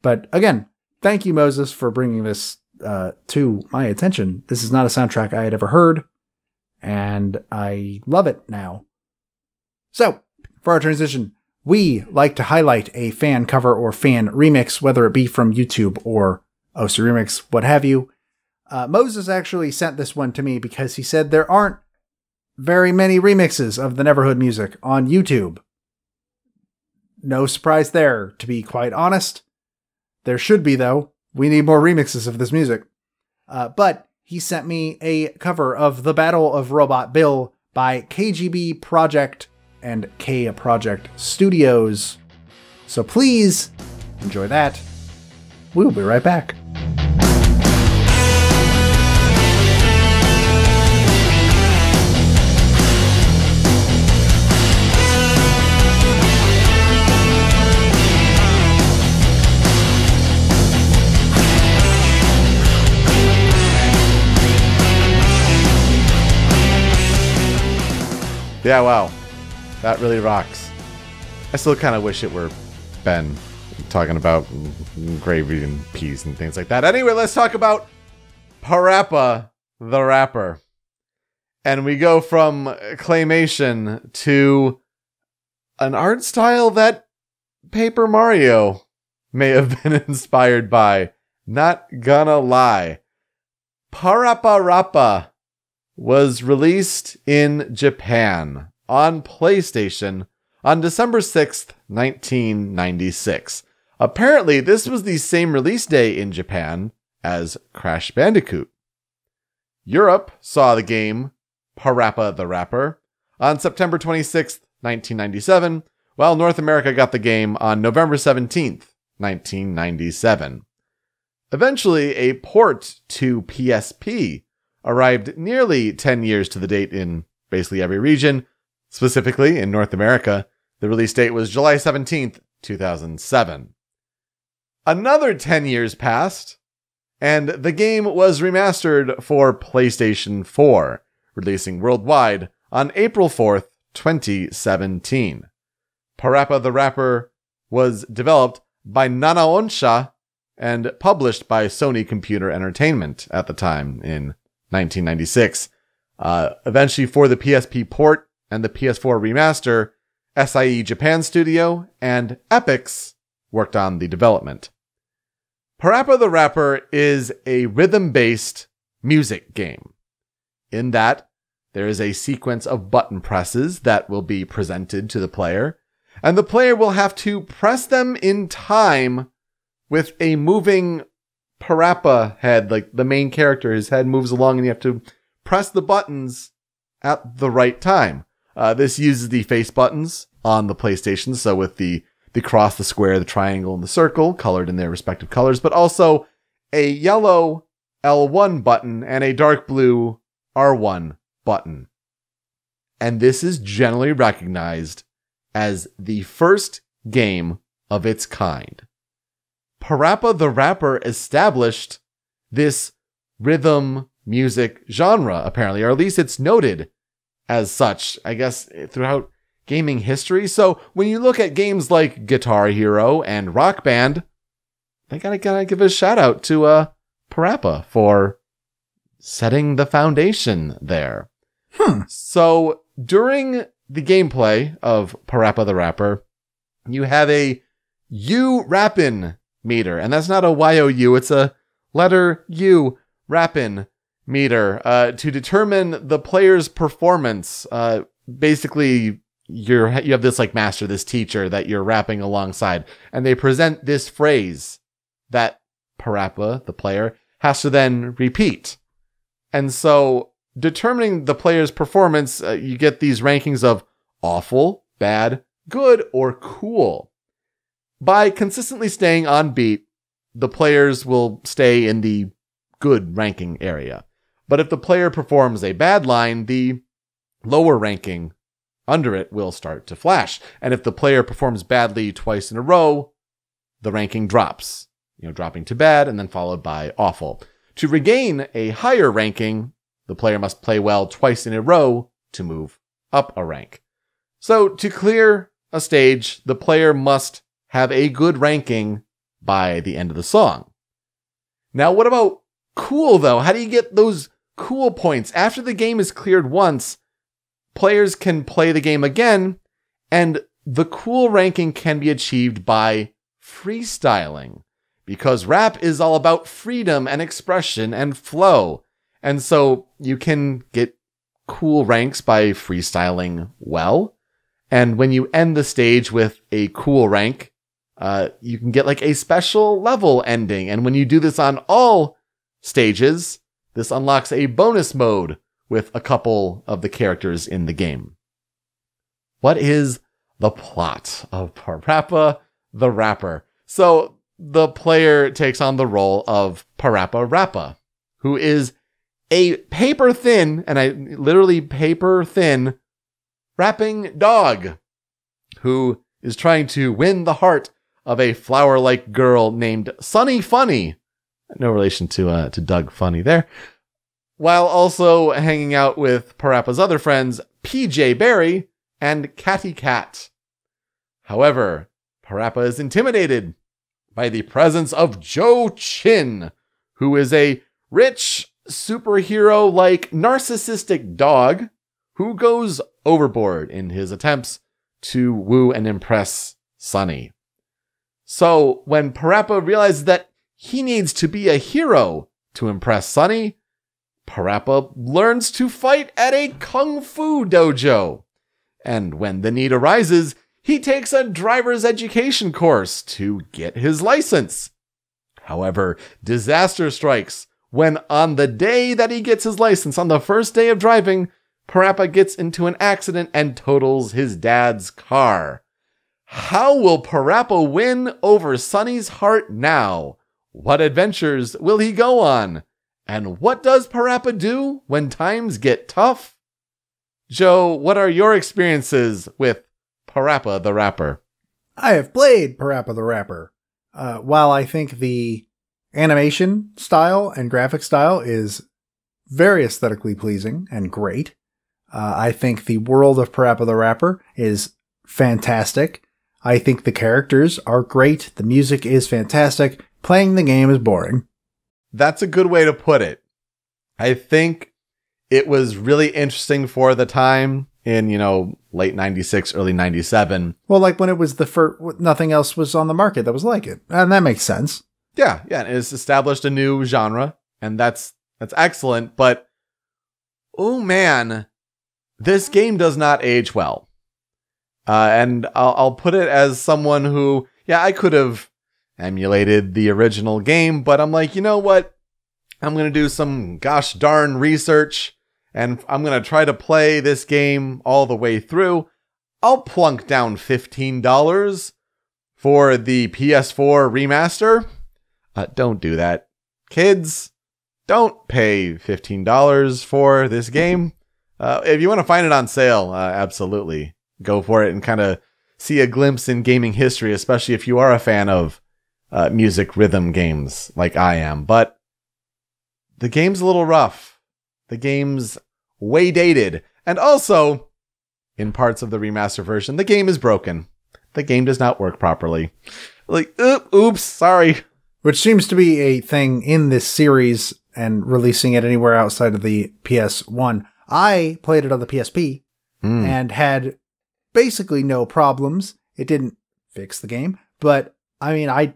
But again, thank you, Moses, for bringing this to my attention. This is not a soundtrack I had ever heard, and I love it now. So, for our transition, we like to highlight a fan cover or fan remix, whether it be from YouTube or OC Remix, what have you. Moses actually sent this one to me because he said there aren't very many remixes of the Neverhood music on YouTube. No surprise there, to be quite honest. There should be, though. We need more remixes of this music. But he sent me a cover of The Battle of Robot Bill by KGB Project and K Project Studios. So please enjoy that. We'll be right back. Yeah, wow. That really rocks. I still kind of wish it were Ben talking about gravy and peas and things like that. Anyway, let's talk about PaRappa the Rapper. And we go from claymation to an art style that Paper Mario may have been inspired by. Not gonna lie. PaRappa the Rapper was released in Japan on PlayStation on December 6th, 1996. Apparently, this was the same release day in Japan as Crash Bandicoot. Europe saw the game PaRappa the Rapper on September 26th, 1997, while North America got the game on November 17th, 1997. Eventually, a port to PSP arrived nearly 10 years to the date in basically every region. Specifically, in North America, the release date was July 17th, 2007. Another 10 years passed, and the game was remastered for PlayStation 4, releasing worldwide on April 4th, 2017. PaRappa the Rapper was developed by Nana Onsha and published by Sony Computer Entertainment at the time in 1996. Eventually, for the PSP port and the PS4 remaster, SIE Japan Studio and Epix worked on the development. PaRappa the Rapper is a rhythm-based music game, in that there is a sequence of button presses that will be presented to the player, and the player will have to press them in time with a moving PaRappa head. Like the main character, his head moves along and you have to press the buttons at the right time. This uses the face buttons on the PlayStation, so with the cross, the square, the triangle, and the circle, colored in their respective colors, but also a yellow L1 button and a dark blue R1 button. And this is generally recognized as the first game of its kind. PaRappa the Rapper established this rhythm music genre, apparently, or at least it's noted as such, I guess, throughout gaming history. So when you look at games like Guitar Hero and Rock Band, I gotta give a shout out to PaRappa for setting the foundation there. So during the gameplay of PaRappa the Rapper, you have a U rappin' meter, and that's not a YOU, it's a letter U rappin' meter to determine the player's performance. Basically, you have this like master, this teacher that you're rapping alongside, and they present this phrase that PaRappa, the player, has to then repeat. And so, determining the player's performance, you get these rankings of awful, bad, good, or cool. By consistently staying on beat, the players will stay in the good ranking area. But if the player performs a bad line, the lower ranking under it will start to flash. And if the player performs badly twice in a row, the ranking drops, dropping to bad and then followed by awful. To regain a higher ranking, the player must play well twice in a row to move up a rank. So to clear a stage, the player must have a good ranking by the end of the song. Now, what about cool, though? How do you get those cool points? After the game is cleared once, players can play the game again, and the cool ranking can be achieved by freestyling, because rap is all about freedom and expression and flow. And so you can get cool ranks by freestyling well. And when you end the stage with a cool rank, you can get like a special level ending. And when you do this on all stages, this unlocks a bonus mode with a couple of the characters in the game. What is the plot of PaRappa the Rapper? So the player takes on the role of PaRappa Rappa, who is a paper-thin, and I literally paper-thin, rapping dog who is trying to win the heart of a flower-like girl named Sunny Funny. No relation to Doug Funny there. While also hanging out with PaRappa's other friends, PJ Barry and Catty Cat. However, PaRappa is intimidated by the presence of Joe Chin, who is a rich, superhero-like narcissistic dog who goes overboard in his attempts to woo and impress Sunny. So when PaRappa realizes that he needs to be a hero to impress Sunny, PaRappa learns to fight at a kung fu dojo. And when the need arises, he takes a driver's education course to get his license. However, disaster strikes when on the day that he gets his license, on the first day of driving, PaRappa gets into an accident and totals his dad's car. How will PaRappa win over Sunny's heart now? What adventures will he go on? And what does PaRappa do when times get tough? Joe, what are your experiences with PaRappa the Rapper? I have played PaRappa the Rapper. While I think the animation style and graphic style is very aesthetically pleasing and great, I think the world of PaRappa the Rapper is fantastic. I think the characters are great. The music is fantastic. Playing the game is boring. That's a good way to put it. I think it was really interesting for the time in, late 96, early 97. Well, like when it was the first, nothing else was on the market that was like it. And that makes sense. Yeah. It's established a new genre, and that's excellent. But, oh man, this game does not age well. And I'll put it as someone who, I could have emulated the original game, but I'm like, you know what? I'm going to do some gosh darn research, and I'm going to try to play this game all the way through. I'll plunk down $15 for the PS4 remaster. Don't do that. Kids, don't pay $15 for this game. If you want to find it on sale, absolutely go for it and kind of see a glimpse in gaming history, especially if you are a fan of music rhythm games like I am. But the game's a little rough. The game's way dated. And also, in parts of the remaster version, the game is broken. The game does not work properly. Like, oops, sorry. Which seems to be a thing in this series and releasing it anywhere outside of the PS1. I played it on the PSP and had basically no problems. It didn't fix the game, but I mean, I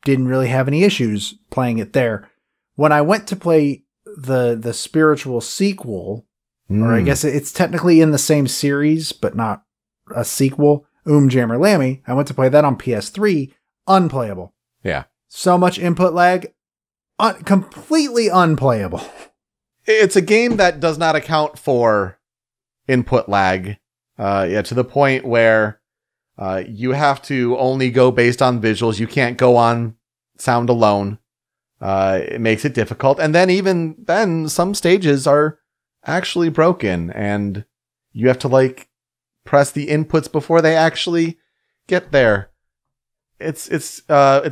didn't really have any issues playing it there. When I went to play the spiritual sequel, or I guess it's technically in the same series, but not a sequel, Jammer Lammy, I went to play that on PS3, unplayable. Yeah. So much input lag, completely unplayable. It's a game that does not account for input lag, to the point where you have to only go based on visuals. You can't go on sound alone. It makes it difficult. And then even then, some stages are actually broken, and you have to press the inputs before they actually get there. It's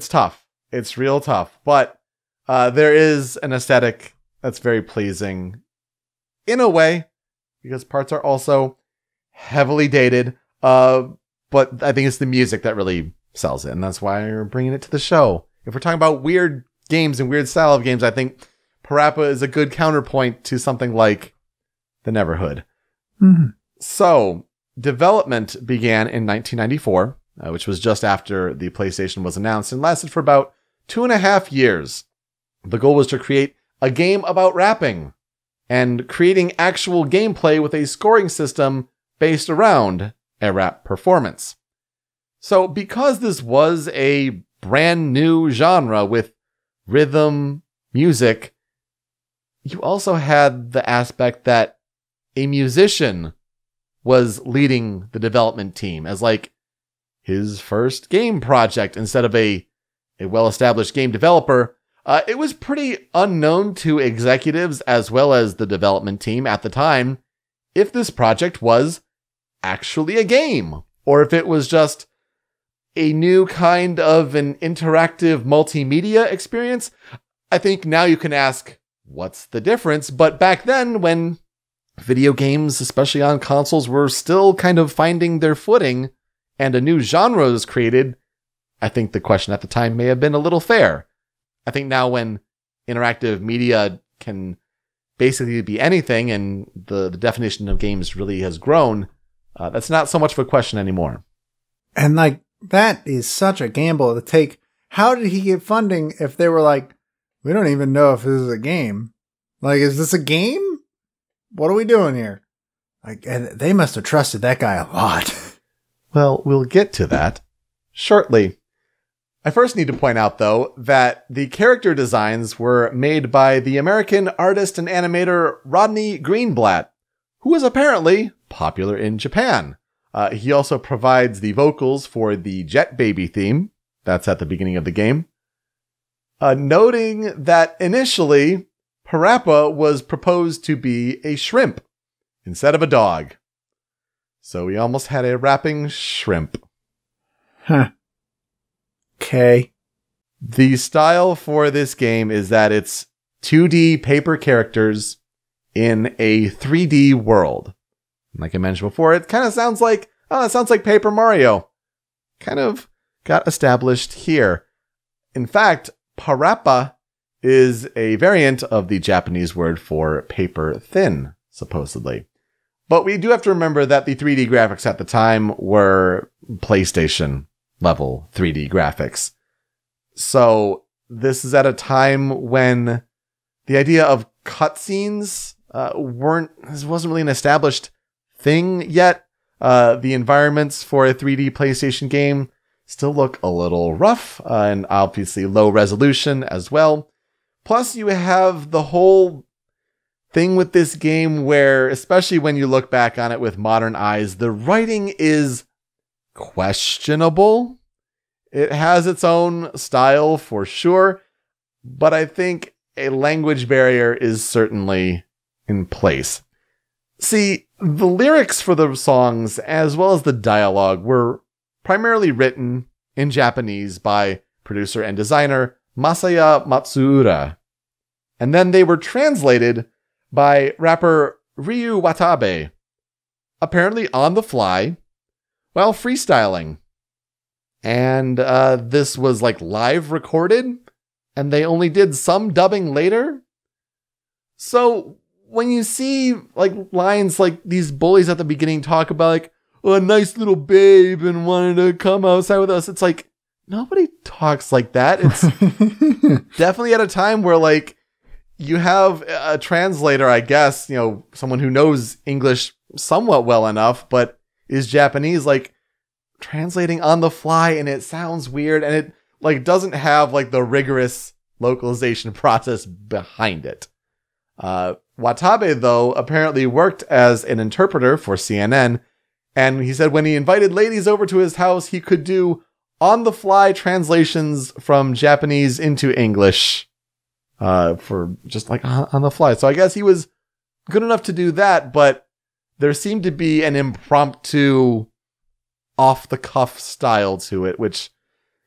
tough. It's real tough, but there is an aesthetic that's very pleasing in a way, because parts are also heavily dated. But I think it's the music that really sells it, and that's why we're bringing it to the show. If we're talking about weird games and weird style of games, I think PaRappa is a good counterpoint to something like the Neverhood. Mm-hmm. So, development began in 1994, which was just after the PlayStation was announced, and lasted for about 2.5 years. The goal was to create a game about rapping and creating actual gameplay with a scoring system based around a rap performance. So because this was a brand new genre with rhythm music, you also had the aspect that a musician was leading the development team as his first game project instead of a well-established game developer. It was pretty unknown to executives as well as the development team at the time if this project was actually a game, or if it was just a new kind of an interactive multimedia experience. I think now you can ask, what's the difference? But back then, when video games, especially on consoles, were still kind of finding their footing and a new genre was created, I think the question at the time may have been a little fair. I think now when interactive media can basically be anything and the definition of games really has grown, that's not so much of a question anymore. And like, that is such a gamble to take. How did he get funding if they were like, we don't even know if this is a game? Like, is this a game? What are we doing here? Like, and they must have trusted that guy a lot. Well, we'll get to that shortly. I first need to point out, though, that the character designs were made by the American artist and animator Rodney Greenblatt, who is apparently popular in Japan. He also provides the vocals for the Jet Baby theme. That's at the beginning of the game. Noting that initially, PaRappa was proposed to be a shrimp instead of a dog. So we almost had a rapping shrimp. Huh. Okay. The style for this game is that it's 2D paper characters in a 3D world. Like I mentioned before, it kind of sounds like, it sounds like Paper Mario. Kind of got established here. In fact, PaRappa is a variant of the Japanese word for paper thin, supposedly. But we do have to remember that the 3D graphics at the time were PlayStation level 3D graphics. So this is at a time when the idea of cutscenes wasn't really an established thing yet. The environments for a 3D PlayStation game still look a little rough and obviously low resolution as well. Plus you have the whole thing with this game where, especially when you look back on it with modern eyes, the writing is questionable. It has its own style for sure, but I think a language barrier is certainly in place. See, the lyrics for the songs, as well as the dialogue, were primarily written in Japanese by producer and designer Masaya Matsuura. And then they were translated by rapper Ryu Watabe, apparently on the fly, while freestyling. And this was like live recorded, and they only did some dubbing later. So when you see like lines like these bullies at the beginning talk about like, oh, a nice little babe and wanted to come outside with us, it's like, nobody talks like that. It's definitely at a time where like you have a translator, I guess, you know, someone who knows English somewhat well enough, but is Japanese, like translating on the fly, and it sounds weird, and it like doesn't have like the rigorous localization process behind it. Watabe, though, apparently worked as an interpreter for CNN, and he said when he invited ladies over to his house, he could do on-the-fly translations from Japanese into English for just like on the fly. So I guess he was good enough to do that, but there seemed to be an impromptu, off-the-cuff style to it, which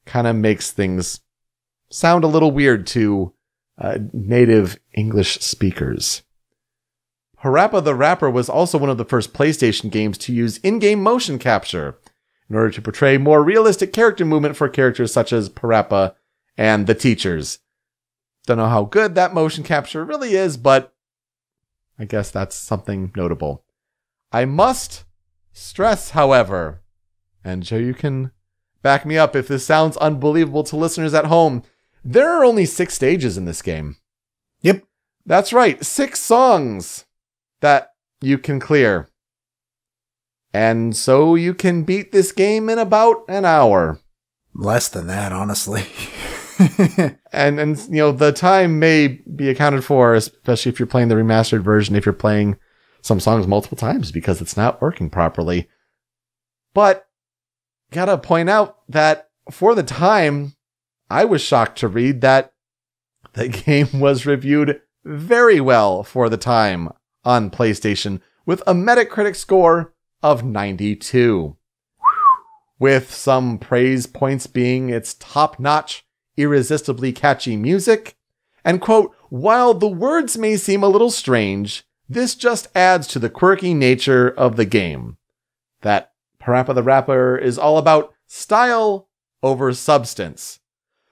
kind of makes things sound a little weird to native English speakers. PaRappa the Rapper was also one of the first PlayStation games to use in-game motion capture in order to portray more realistic character movement for characters such as PaRappa and the teachers. Don't know how good that motion capture really is, but I guess that's something notable. I must stress, however, and Joe, you can back me up if this sounds unbelievable to listeners at home, there are only 6 stages in this game. Yep. That's right, 6 songs that you can clear. And so you can beat this game in about an hour. Less than that, honestly. and you know, the time may be accounted for, especially if you're playing the remastered version, if you're playing some songs multiple times because it's not working properly. But gotta point out that for the time, I was shocked to read that the game was reviewed very well for the time on PlayStation with a Metacritic score of 92. With some praise points being its top-notch, irresistibly catchy music, and quote, while the words may seem a little strange, This just adds to the quirky nature of the game. That PaRappa the Rapper is all about style over substance.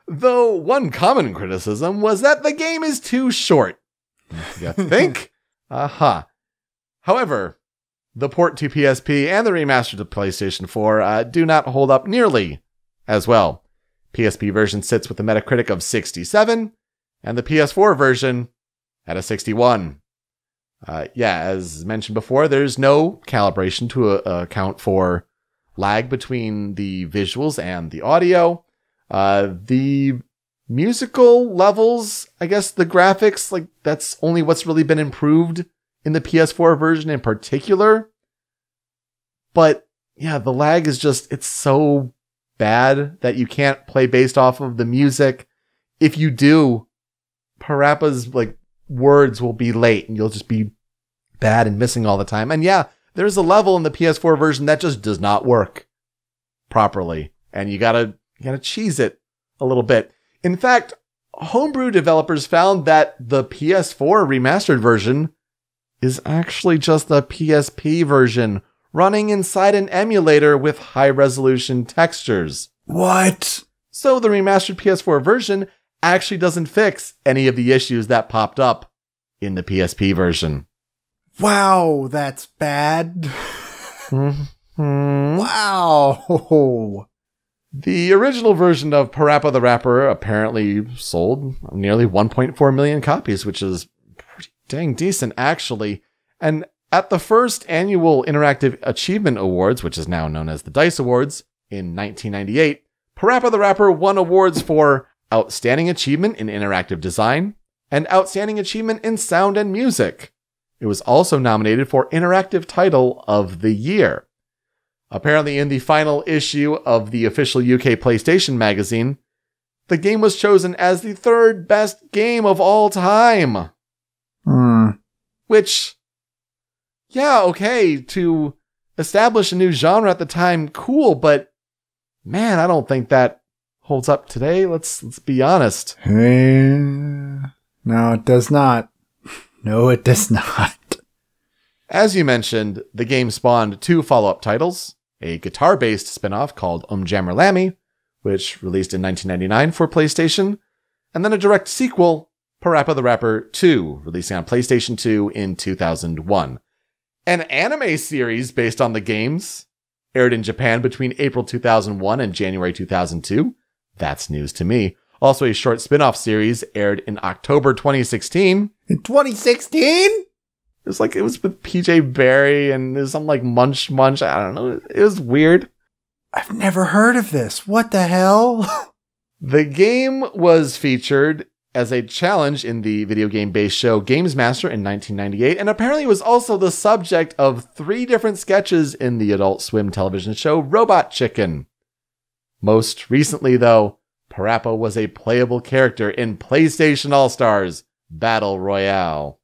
Though one common criticism was that the game is too short. You think? However, the port to PSP and the remaster to PlayStation 4 do not hold up nearly as well. PSP version sits with a Metacritic of 67, and the PS4 version at a 61. As mentioned before, there's no calibration to account for lag between the visuals and the audio. The musical levels, I guess the graphics, like that's only what's really been improved in the PS4 version in particular. But yeah, the lag is just, it's so bad that you can't play based off of the music. If you do, PaRappa's like words will be late and you'll just be bad and missing all the time. And yeah, there's a level in the PS4 version that just does not work properly. And you gotta cheese it a little bit. In fact, homebrew developers found that the PS4 remastered version is actually just the PSP version running inside an emulator with high-resolution textures. What? So the remastered PS4 version actually doesn't fix any of the issues that popped up in the PSP version. Wow, that's bad. Mm-hmm. Wow. The original version of PaRappa the Rapper apparently sold nearly 1.4 million copies, which is pretty dang decent, actually. And at the first annual Interactive Achievement Awards, which is now known as the DICE Awards, in 1998, PaRappa the Rapper won awards for Outstanding Achievement in Interactive Design and Outstanding Achievement in Sound and Music. It was also nominated for Interactive Title of the Year. Apparently, in the final issue of the official UK PlayStation magazine, the game was chosen as the third best game of all time. Which, yeah, okay, to establish a new genre at the time, cool, but man, I don't think that holds up today. Let's be honest. No, it does not. No, it does not. As you mentioned, the game spawned 2 follow-up titles, a guitar-based spin-off called Jammer Lammy, which released in 1999 for PlayStation, and then a direct sequel, PaRappa the Rapper 2, releasing on PlayStation 2 in 2001. An anime series based on the games aired in Japan between April 2001 and January 2002. That's news to me. Also, a short spin-off series aired in October 2016. In 2016? It was with PJ Barry and there's some like Munch. I don't know. It was weird. I've never heard of this. What the hell? The game was featured as a challenge in the video game-based show Games Master in 1998, and apparently was also the subject of 3 different sketches in the Adult Swim television show Robot Chicken. Most recently, though, PaRappa was a playable character in PlayStation All-Stars Battle Royale.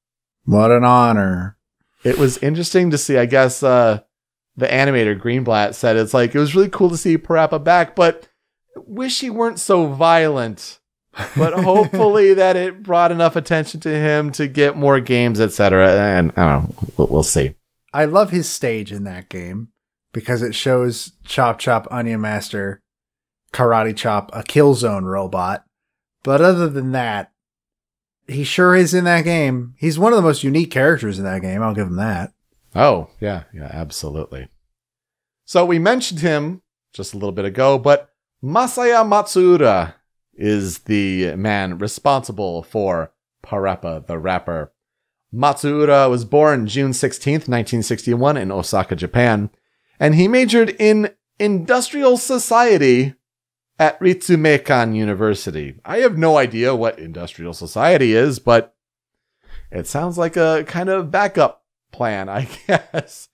What an honor. It was interesting to see, I guess, the animator Greenblatt said it was really cool to see PaRappa back, but wish he weren't so violent. But hopefully that it brought enough attention to him to get more games, etc. And I don't know, we'll see. I love his stage in that game because it shows Chop Chop Onion Master Karate Chop a Killzone robot. But other than that, he sure is in that game. He's one of the most unique characters in that game. I'll give him that. Oh, yeah, absolutely. So we mentioned him just a little bit ago, but Masaya Matsuura is the man responsible for PaRappa the Rapper. Matsuura was born June 16th, 1961 in Osaka, Japan, and he majored in Industrial Society at Ritsumeikan University. I have no idea what Industrial Society is, but it sounds like a kind of backup plan, I guess.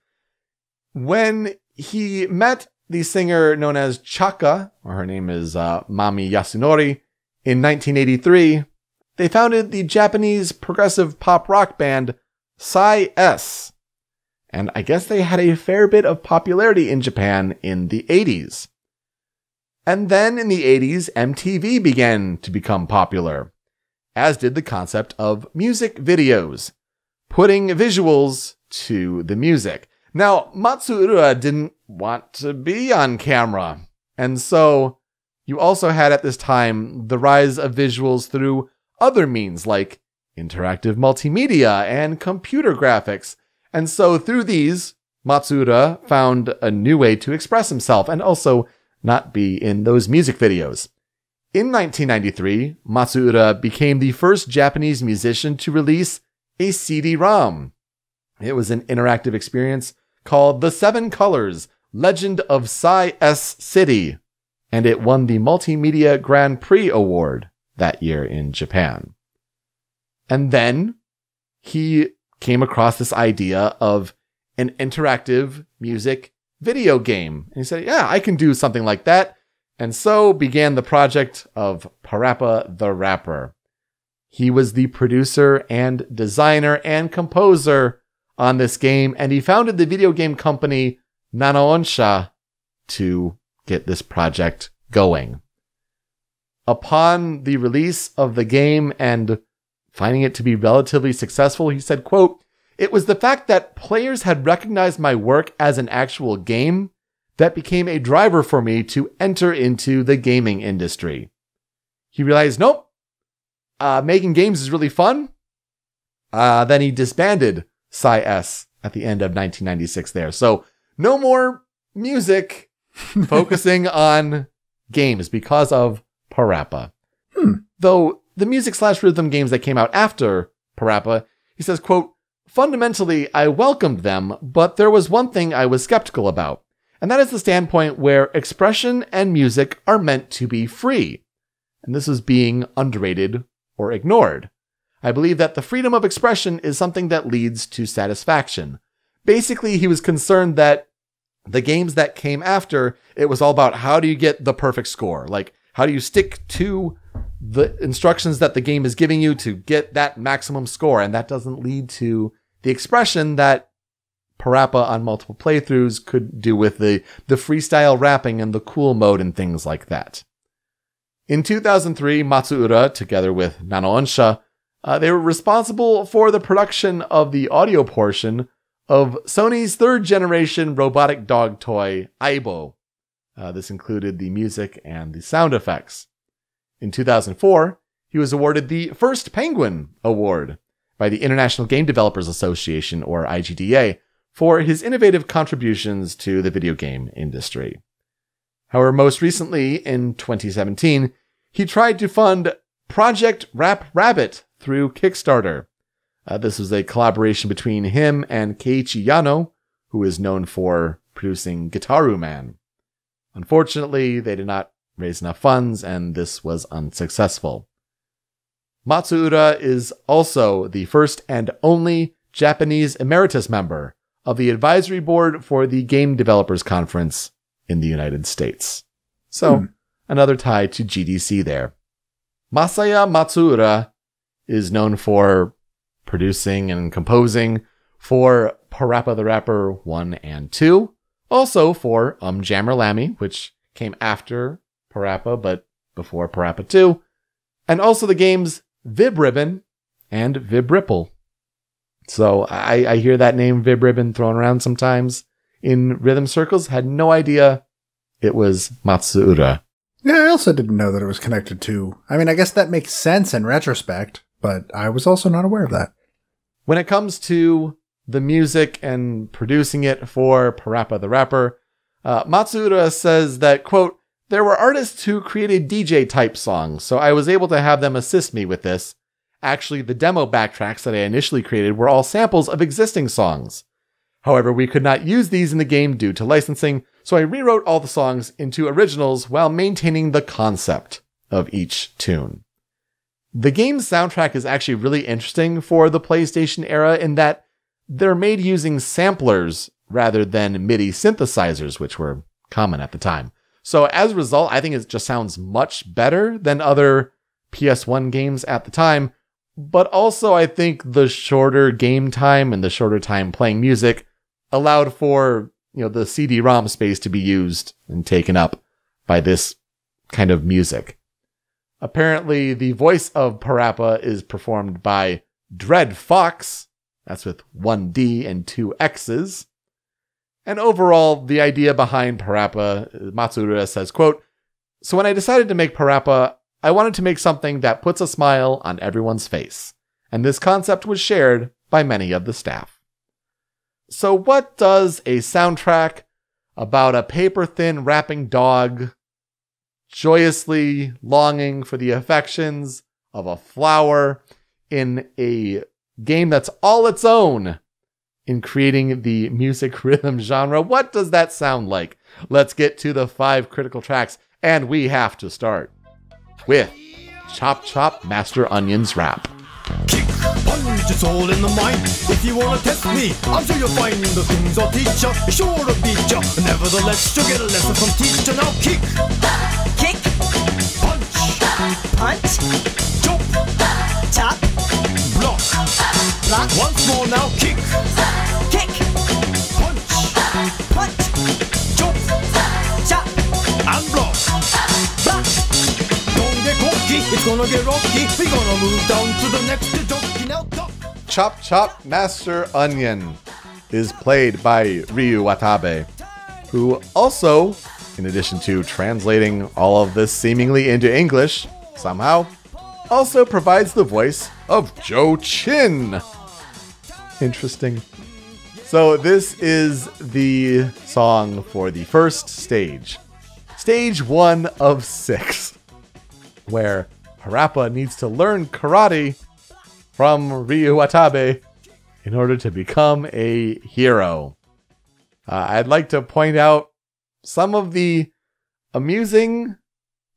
When he met the singer known as Chaka, or her name is Mami Yasunori, in 1983, they founded the Japanese progressive pop rock band Psy S. And I guess they had a fair bit of popularity in Japan in the 80s. And then in the 80s, MTV began to become popular, as did the concept of music videos. putting visuals to the music. Now, Matsuura didn't want to be on camera, and so you also had at this time the rise of visuals through other means like interactive multimedia and computer graphics. And so through these, Matsuura found a new way to express himself and also not be in those music videos. In 1993, Matsuura became the first Japanese musician to release a CD-ROM. It was an interactive experience called The Seven Colors, Legend of Sai-S City, and it won the Multimedia Grand Prix Award that year in Japan. And then he came across this idea of an interactive music video game. And he said, yeah, I can do something like that. And so began the project of PaRappa the Rapper. He was the producer and designer and composer on this game, and he founded the video game company Nanaonsha to get this project going. Upon the release of the game and finding it to be relatively successful, he said, quote, "It was the fact that players had recognized my work as an actual game that became a driver for me to enter into the gaming industry." He realized, nope, making games is really fun. Then he disbanded Sai-S at the end of 1996 there. So no more music, focusing on games because of PaRappa. Though the music/rhythm games that came out after PaRappa, he says, quote, "Fundamentally, I welcomed them, but there was one thing I was skeptical about, and that is the standpoint where expression and music are meant to be free. And this is being underrated or ignored. I believe that the freedom of expression is something that leads to satisfaction." Basically, he was concerned that the games that came after, it was all about how do you get the perfect score? Like, how do you stick to the instructions that the game is giving you to get that maximum score? And that doesn't lead to the expression that PaRappa on multiple playthroughs could do with the freestyle rapping and the cool mode and things like that. In 2003, Matsuura, together with Nanaonsha, they were responsible for the production of the audio portion of Sony's third-generation robotic dog toy, Aibo. This included the music and the sound effects. In 2004, he was awarded the First Penguin Award by the International Game Developers Association, or IGDA, for his innovative contributions to the video game industry. However, most recently, in 2017, he tried to fund Project Rap Rabbit through Kickstarter. This was a collaboration between him and Keiichi Yano, who is known for producing Gitaru Man. Unfortunately, they did not raise enough funds, and this was unsuccessful. Matsuura is also the first and only Japanese emeritus member of the advisory board for the Game Developers Conference in the United States. So, another tie to GDC there. Masaya Matsuura is known for producing and composing for PaRappa the Rapper 1 and 2, also for Jammer Lammy, which came after PaRappa but before PaRappa 2, and also the games Vib Ribbon and Vib Ripple. So I hear that name Vib Ribbon thrown around sometimes in rhythm circles. Had no idea it was Matsuura. Yeah, I also didn't know that it was connected to... I mean, I guess that makes sense in retrospect, but I was also not aware of that. When it comes to the music and producing it for PaRappa the Rapper, Matsuura says that, quote, "There were artists who created DJ-type songs, so I was able to have them assist me with this. Actually, the demo backtracks that I initially created were all samples of existing songs. However, we could not use these in the game due to licensing, so I rewrote all the songs into originals while maintaining the concept of each tune." The game's soundtrack is actually really interesting for the PlayStation era in that they're made using samplers rather than MIDI synthesizers, which were common at the time. So as a result, I think it just sounds much better than other PS1 games at the time. But also, I think the shorter game time and the shorter time playing music allowed for, the CD-ROM space to be used and taken up by this kind of music. Apparently, the voice of PaRappa is performed by Dread Fox, That's with one D and two X's. And overall, the idea behind PaRappa, Matsuura says, quote, "So when I decided to make PaRappa, I wanted to make something that puts a smile on everyone's face. And this concept was shared by many of the staff." So what does a soundtrack about a paper-thin rapping dog joyously longing for the affections of a flower in a game that's all its own in creating the music rhythm genre? What does that sound like? Let's get to the 5 critical tracks, and we have to start with Chop Chop Master Onion's rap. Kick, punch, it's all in the mind. If you wanna test me, I'm sure you'll find the things I'll teach ya. Be sure to beat ya. Nevertheless, you'll get a lesson from teacher. Now kick, Kick, punch, punch, chop, chop, block. block, Once more now, kick, kick, punch, punch, chop, chop, and block. block. Don't get cocky, it's gonna get rocky. We're gonna move down to the next jockey. Now top. Chop Chop Master Onion is played by Ryu Watabe, who also, in addition to translating all of this seemingly into English, somehow, also provides the voice of Joe Chin. Interesting. So this is the song for the first stage. Stage 1 of 6, where PaRappa needs to learn karate from Ryu Watabe in order to become a hero. I'd like to point out some of the amusing,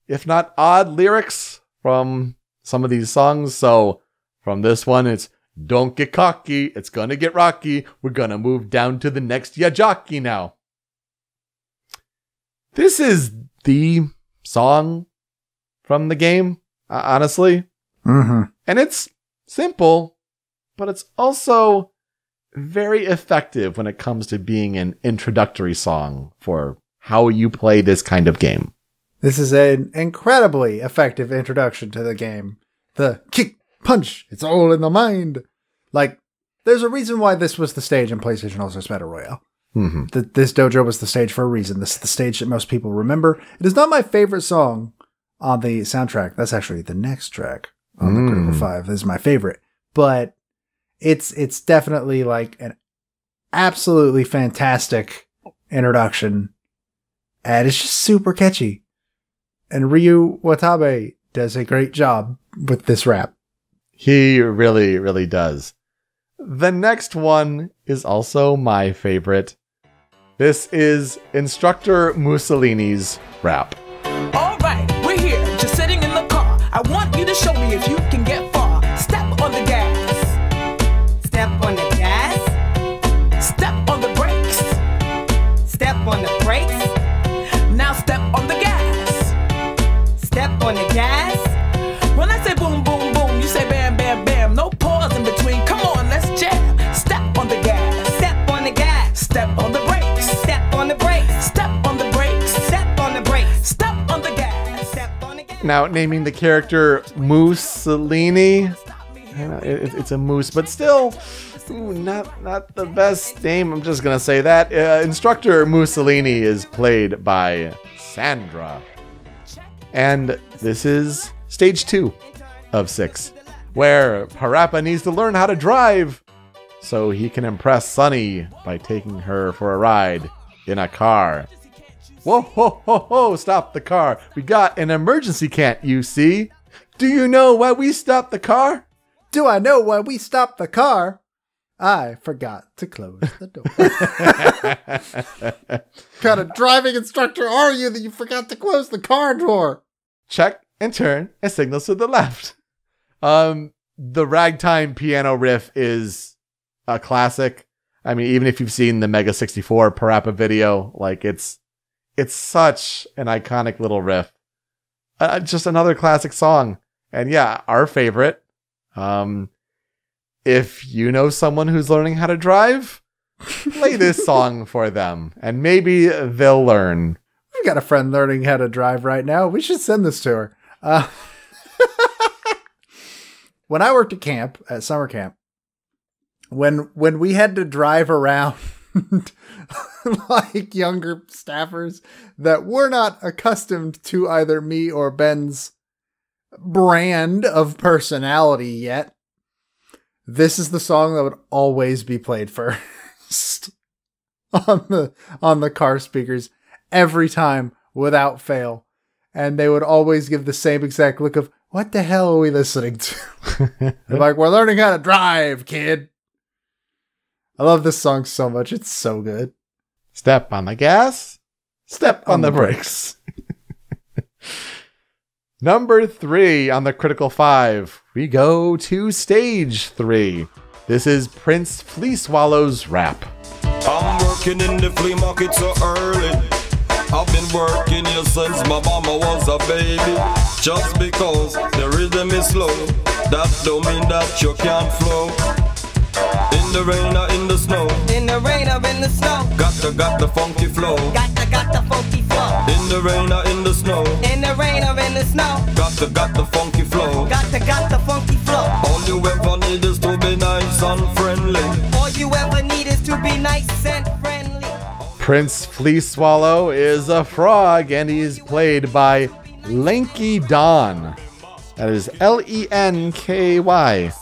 if not odd, lyrics from some of these songs. So from this one, it's "Don't get cocky, it's gonna get rocky. We're gonna move down to the next Yajaki now." This is the song from the game, honestly. Mm-hmm. And it's simple, but it's also very effective when it comes to being an introductory song for how you play this kind of game. This is an incredibly effective introduction to the game. The kick, punch, it's all in the mind. Like, there's a reason why this was the stage in PlayStation All-Stars Battle Royale. Mm-hmm. This dojo was the stage for a reason. This is the stage that most people remember. It is not my favorite song on the soundtrack. That's actually the next track on the Critical 5. This is my favorite. But it's definitely like an absolutely fantastic introduction. And it's just super catchy. And Ryu Watabe does a great job with this rap. He really, really does. The next one is also my favorite. This is Instructor Mussolini's rap. All right, we're here, just sitting in the car. I want you to show me if you can get far. Step on the gas. Step on the gas, Step on the brakes. step on the brakes, Now step on the gas. step on the gas, When I say boom, boom, boom, you say bam, bam, bam. No pause in between. Come on, let's jam. Step on the gas. step on the gas, Step on the brakes. step on the brakes, Step on the brakes. step on the brakes, Step on the gas. step on the gas. Now, naming the character Mussolini, it's a moose, but still, not the best name. I'm just gonna say that. Instructor Mussolini is played by Sandra, and this is stage 2 of 6, where PaRappa needs to learn how to drive so he can impress Sunny by taking her for a ride in a car. Whoa, ho, ho, ho, stop the car. We got an emergency, can't you see? Do you know why we stopped the car? Do I know why we stopped the car? I forgot to close the door. What kind of driving instructor are you that you forgot to close the car door? Check and turn and signals to the left. The ragtime piano riff is a classic. I mean, even if you've seen the Mega 64 PaRappa video, like it's such an iconic little riff. Just another classic song. And yeah, our favorite. If you know someone who's learning how to drive, play this song for them and maybe they'll learn. We've got a friend learning how to drive right now. We should send this to her. When I worked at summer camp, when we had to drive around like younger staffers that were not accustomed to either me or Ben's brand of personality yet, this is the song that would always be played first on the car speakers every time without fail. And they would always give the same exact look of, what the hell are we listening to? They're like, we're learning how to drive, kid. I love this song so much. It's so good. Step on the gas, step on the brakes. Number 3 on the Critical 5, we go to stage 3. This is Prince Fleaswallow's rap. I'm working in the flea market so early. I've been working here since my mama was a baby. Just because the rhythm is slow, that don't mean that you can't flow. In the rain or in the snow, In the rain or in the snow. got the funky flow. Got the funky flow. In the rain or in the snow, In the rain or in the snow. got the funky flow. Got the funky flow. All you ever need is to be nice and friendly. All you ever need is to be nice and friendly. Prince Fleaswallow is a frog, and he's played by Lanky Don. That is Lenky.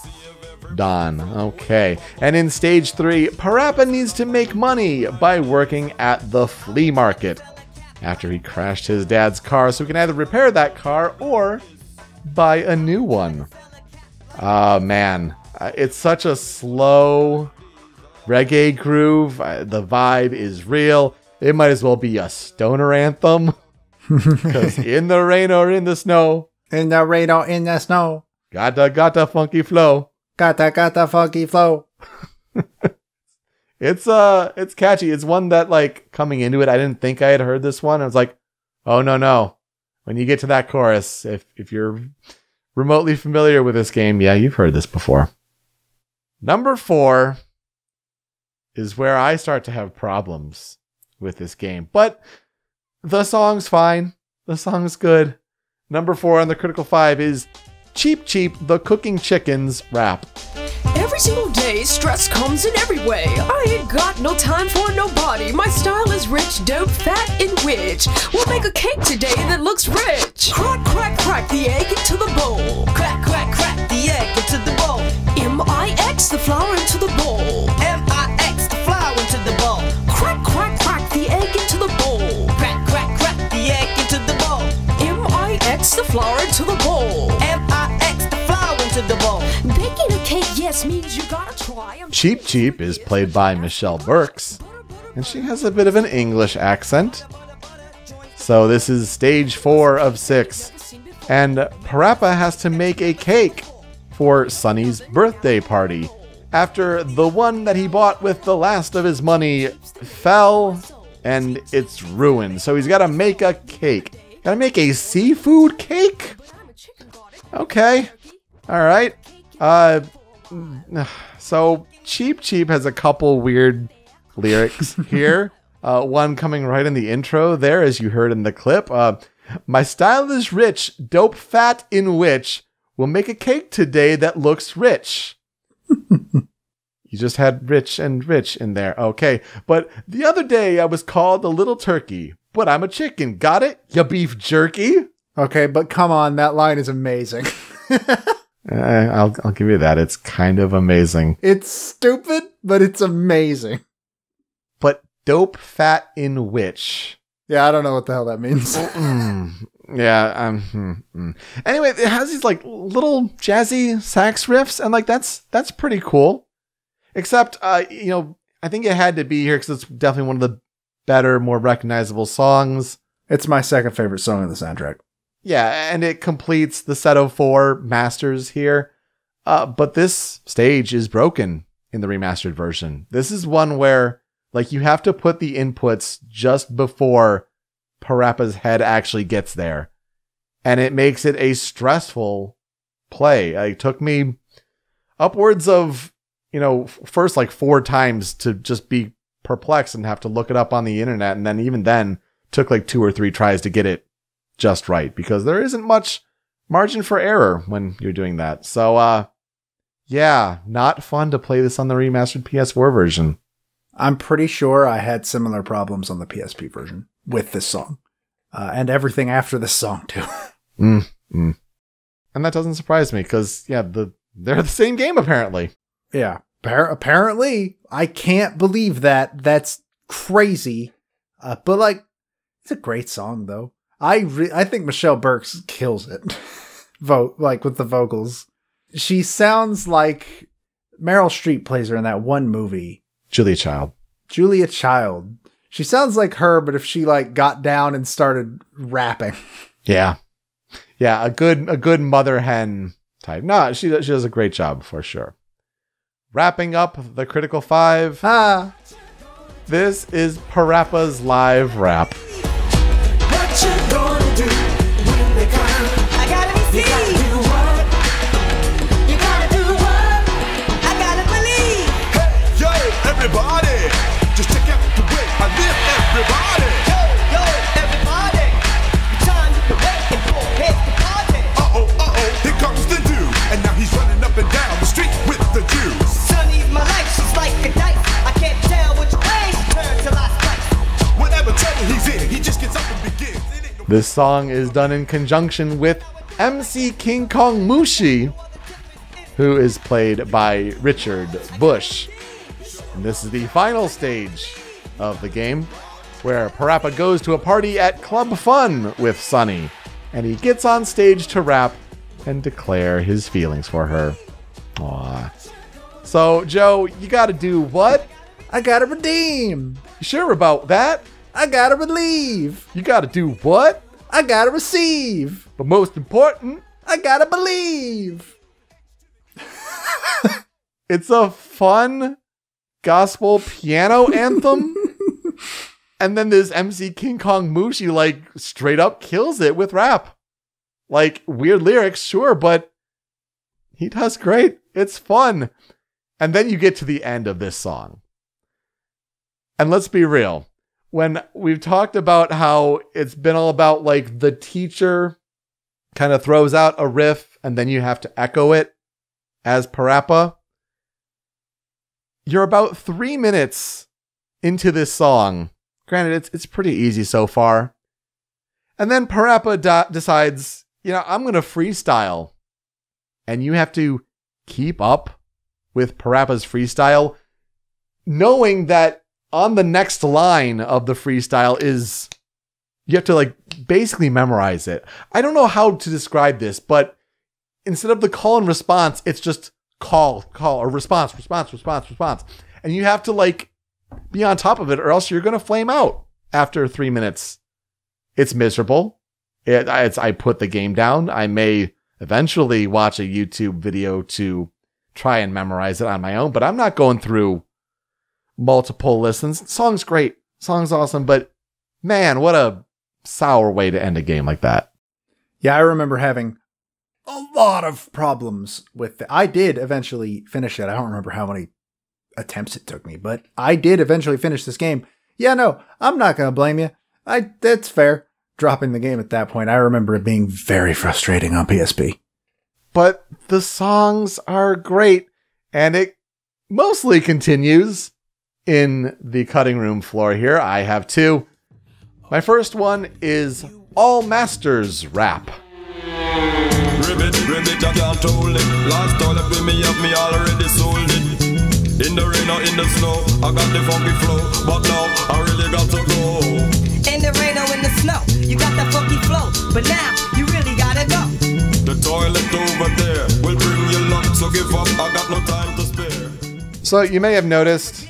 Don. Okay. And in stage 3, PaRappa needs to make money by working at the flea market after he crashed his dad's car, so he can either repair that car or buy a new one. Oh, man. It's such a slow reggae groove. The vibe is real. It might as well be a stoner anthem. Because in the rain or in the snow. In the rain or in the snow. Got the funky flow. Got the funky flow. It's catchy. It's one that, like, coming into it, I didn't think I had heard this one. I was like, oh, no. When you get to that chorus, if you're remotely familiar with this game, yeah, you've heard this before. Number 4 is where I start to have problems with this game. But the song's fine. The song's good. Number 4 on the Critical 5 is Cheap Cheap, the Cooking Chickens rap. Every single day, stress comes in every way. I ain't got no time for nobody. My style is rich, dope, fat, and rich. We'll make a cake today that looks rich. Crack, crack, crack the egg into the bowl. Crack, crack, crack the egg into the bowl. M-I-X the flour into the bowl. M-I-X the flour into the bowl. Crack, crack, crack the egg into the bowl. Crack, crack, crack the egg into the bowl. M-I-X the flour into the bowl. M-I-X the flour into the bowl. Baking a cake, yes, means you gotta try. Cheap Cheap is played by Michelle Burks, and she has a bit of an English accent. So this is stage 4 of 6, and PaRappa has to make a cake for Sonny's birthday party after the one that he bought with the last of his money fell and it's ruined. So he's got to make a cake. Got to make a seafood cake? Okay. All right. So Cheap Cheap has a couple weird lyrics here. One coming right in the intro there, as you heard in the clip. My style is rich, dope, fat, in which we'll make a cake today that looks rich. You just had rich and rich in there. Okay. But the other day I was called a little turkey, but I'm a chicken. Got it? Ya beef jerky? Okay, but come on, that line is amazing. I'll give you that. It's kind of amazing. It's stupid, but it's amazing. But dope, fat, in which? Yeah, I don't know what the hell that means. Yeah. Anyway, it has these like little jazzy sax riffs, and like that's pretty cool. Except, I think it had to be here because it's definitely one of the better, more recognizable songs. It's my second favorite song in the soundtrack. Yeah, and it completes the set of 4 masters here. But this stage is broken in the remastered version. This is one where, like, you have to put the inputs just before PaRappa's head actually gets there. And it makes it a stressful play. It took me upwards of, first like 4 times to just be perplexed and have to look it up on the internet. And then even then took like 2 or 3 tries to get it just right, because there isn't much margin for error when you're doing that. So, Yeah, not fun to play this on the remastered PS4 version. I'm pretty sure I had similar problems on the PSP version with this song. And everything after this song, too. And that doesn't surprise me, because, yeah, they're the same game, apparently. Yeah. Apparently. I can't believe that. That's crazy. But, like, it's a great song, though. I think Michelle Burks kills it. With the vocals. She sounds like Meryl Streep plays her in that one movie. Julia Child. She sounds like her, but if she like got down and started rapping. Yeah. Yeah, a good mother hen type. No, she does a great job for sure. Wrapping up the Critical 5. This is PaRappa's live rap. What you gonna do when they come? I gotta be You gotta seen. do what? You gotta do what? I gotta believe. Yo, everybody, just check out the way I live, everybody. Yo, everybody. Time to wait and pull heads to party. Here comes the dude, and now he's running up and down the street with the Jews. Sunny's my life, she's like a dice. I can't tell which way she turns till I strike. Whatever trouble he's in, he just gets up and begins. It ain't no This song is done in conjunction with MC King Kong Mushi, who is played by Richard Bush. And this is the final stage of the game, where PaRappa goes to a party at Club Fun with Sunny, and he gets on stage to rap and declare his feelings for her. Aww. So, Joe, you gotta do what? I gotta redeem. You sure about that? I gotta believe. You gotta do what? I gotta receive. But most important, I gotta believe. it's a fun gospel piano anthem. And then this MC King Kong Mushi, like, straight up kills it with rap. Like, weird lyrics, sure, but he does great. It's fun. And then you get to the end of this song. And let's be real. When we've talked about how it's been all about, like, the teacher kind of throws out a riff and then you have to echo it as PaRappa, you're about 3 minutes into this song. Granted, it's pretty easy so far. And then PaRappa decides, I'm going to freestyle. And you have to keep up with PaRappa's freestyle, knowing that on the next line of the freestyle you have to, like, basically memorize it. I don't know how to describe this, but instead of the call and response, it's just call, or response. And you have to, like, be on top of it, or else you're going to flame out after 3 minutes. It's miserable. I put the game down. I may eventually watch a YouTube video to try and memorize it on my own, but I'm not going through multiple listens. Song's great. Song's awesome, but man, what a sour way to end a game like that. Yeah, I remember having a lot of problems with it. I did eventually finish it. I don't remember how many attempts it took me, but I did eventually finish this game. Yeah, no, I'm not going to blame you. That's fair. Dropping the game at that point, I remember it being very frustrating on PSP. But the songs are great, and it mostly continues in the cutting room floor here. I have two. My first one is All Masters Rap. Ribbit, I can't hold it. Last toilet with me up, me already sold it. In the rain or in the snow, I got the funky flow, but now I really got to go. In the rain or in the snow, you got that funky flow, but now you really gotta go. The toilet over there will bring you luck, so give up, I got no time to spare. So you may have noticed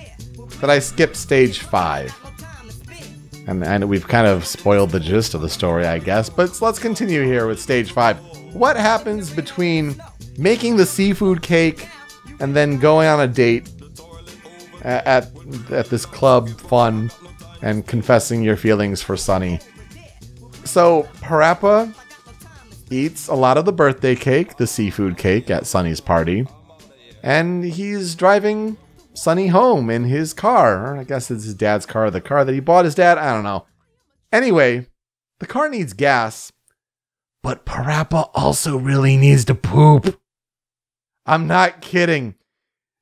that I skipped stage 5. And we've kind of spoiled the gist of the story, I guess. But let's continue here with stage 5. What happens between making the seafood cake and then going on a date at this club fun and confessing your feelings for Sunny? So PaRappa eats a lot of the birthday cake, the seafood cake, at Sunny's party. And he's driving Sunny home in his car. Or I guess it's his dad's car, the car that he bought his dad. I don't know. Anyway, the car needs gas, but PaRappa also really needs to poop. I'm not kidding.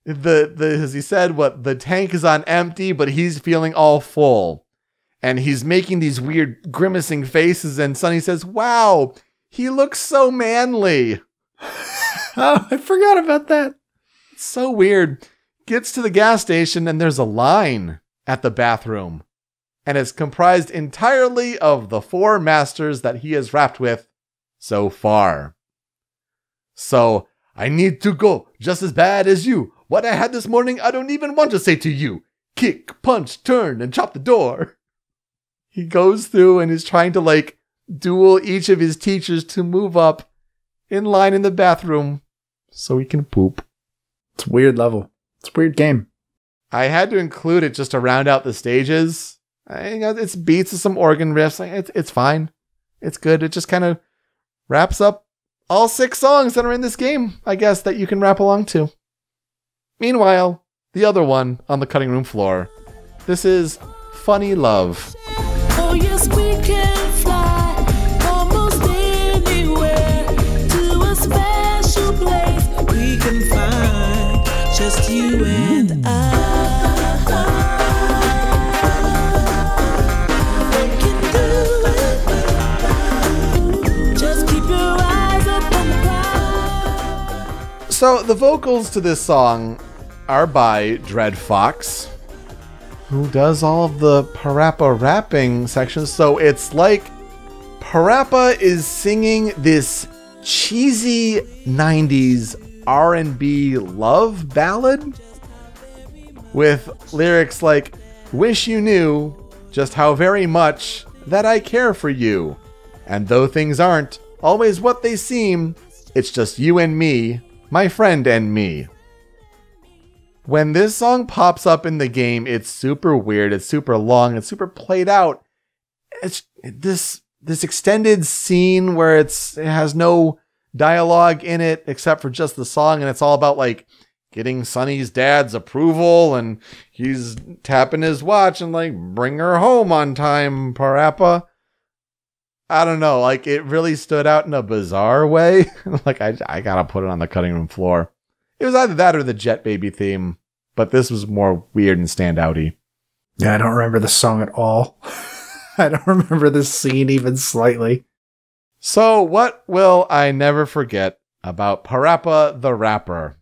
As he said, the tank is on empty, but he's feeling all full. And he's making these weird grimacing faces, and Sonny says, wow, he looks so manly. Oh, I forgot about that. It's so weird. Gets to the gas station, and there's a line at the bathroom. And it's comprised entirely of the 4 masters that he has rapped with so far. So, I need to go just as bad as you. What I had this morning, I don't even want to say to you. Kick, punch, turn, and chop the door. He goes through and is trying to duel each of his teachers to move up in line in the bathroom so he can poop. It's a weird level. It's a weird game. I had to include it just to round out the stages. It's beats of some organ riffs. It's fine. It's good. It just kind of wraps up all 6 songs that are in this game, I guess, that you can rap along to. Meanwhile, the other one on the cutting room floor. This is Funny Love. Oh yes, we can fly almost anywhere to a special place we can find just you and I. We can do it. Just keep your eyes up on the prize. So the vocals to this song are by Dread Fox, who does all of the PaRappa rapping sections. So it's like PaRappa is singing this cheesy 90s R&B love ballad with lyrics like, wish you knew just how very much that I care for you. And though things aren't always what they seem, it's just you and me, my friend and me. When this song pops up in the game, it's super weird, it's super long, it's super played out. It's this extended scene where it has no dialogue in it except for just the song, and it's all about getting Sonny's dad's approval, and he's tapping his watch and bring her home on time, PaRappa. I don't know, it really stood out in a bizarre way. I gotta put it on the cutting room floor. It was either that or the Jet Baby theme, but this was more weird and standouty. Yeah, I don't remember the song at all. I don't remember this scene even slightly. So, what will I never forget about PaRappa the Rapper?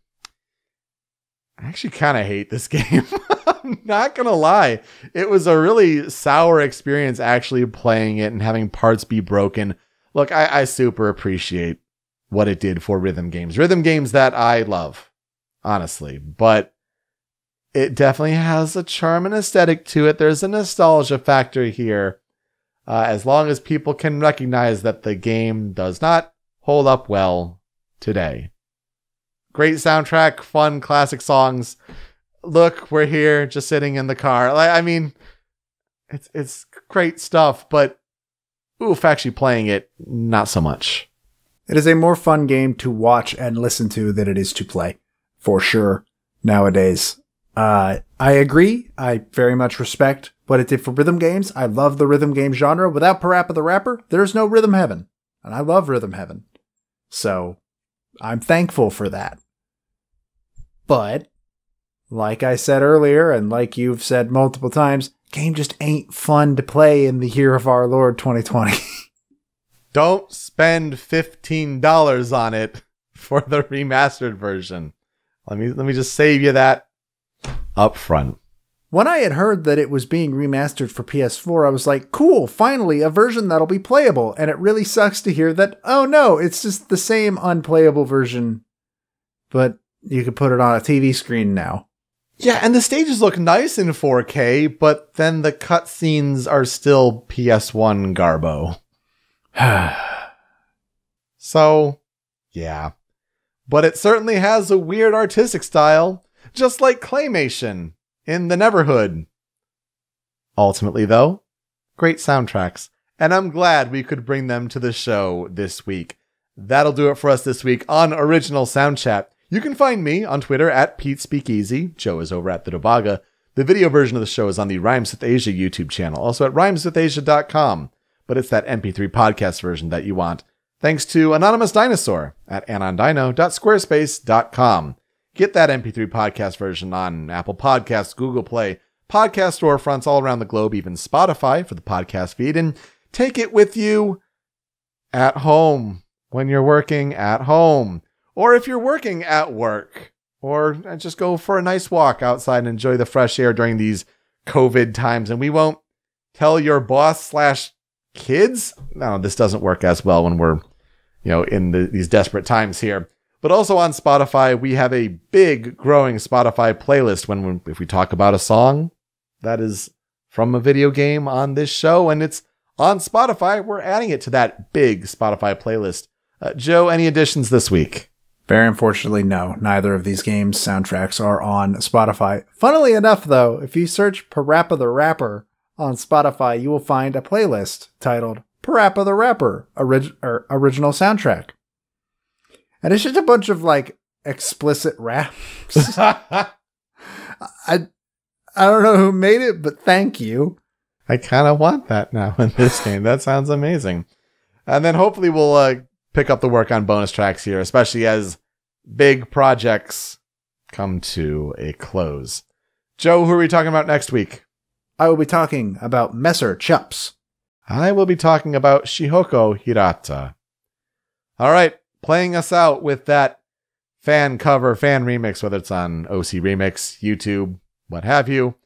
I actually kind of hate this game. I'm not gonna lie. It was a really sour experience actually playing it and having parts be broken. Look, I super appreciate what it did for rhythm games that I love, honestly, but it definitely has a charm and aesthetic to it. There's a nostalgia factor here, as long as people can recognize that the game does not hold up well today. Great soundtrack, fun, classic songs. Look, we're here, just sitting in the car. It's great stuff, but oof, actually playing it, not so much. It is a more fun game to watch and listen to than it is to play, for sure, nowadays. I agree. I very much respect what it did for rhythm games. I love the rhythm game genre. Without PaRappa the Rapper, there's no Rhythm Heaven. And I love Rhythm Heaven. So, I'm thankful for that. But, like I said earlier, and like you've said multiple times, game just ain't fun to play in the year of our Lord 2020. Don't spend $15 on it for the remastered version. Let me just save you that up front. When I had heard that it was being remastered for PS4, I was like, cool, finally a version that'll be playable. And it really sucks to hear that, oh no, it's just the same unplayable version, but you can put it on a TV screen now. Yeah, and the stages look nice in 4K, but then the cutscenes are still PS1 garbo. So, yeah. But it certainly has a weird artistic style, just like claymation in the Neverhood. Ultimately, though, great soundtracks, and I'm glad we could bring them to the show this week. That'll do it for us this week on Original Soundchat. You can find me on Twitter at PeteSpeakEasy. Joe is over at the Dobaga. The video version of the show is on the Rhymes with Asia YouTube channel, also at rhymeswithasia.com. But it's that MP3 podcast version that you want. Thanks to Anonymous Dinosaur at anondino.squarespace.com. Get that MP3 podcast version on Apple Podcasts, Google Play, podcast storefronts all around the globe, even Spotify for the podcast feed, and take it with you at home when you're working at home, or if you're working at work, or just go for a nice walk outside and enjoy the fresh air during these COVID times. And we won't tell your boss / kids. No, this doesn't work as well when we're, in these desperate times here. But also on Spotify, we have a big growing Spotify playlist if we talk about a song that is from a video game on this show and it's on Spotify, we're adding it to that big Spotify playlist. Joe, any additions this week? Very unfortunately, no. Neither of these games' soundtracks are on Spotify. Funnily enough, though, if you search PaRappa the Rapper on Spotify, you will find a playlist titled PaRappa the Rapper Original Soundtrack. And it's just a bunch of, explicit raps. I don't know who made it, but thank you. I kind of want that now in this game. That sounds amazing. And then hopefully we'll pick up the work on bonus tracks here, especially as big projects come to a close. Joe, who are we talking about next week? I will be talking about Messer Chups. I will be talking about Shihoko Hirata. All right, playing us out with that fan remix, whether it's on OC Remix, YouTube, what have you.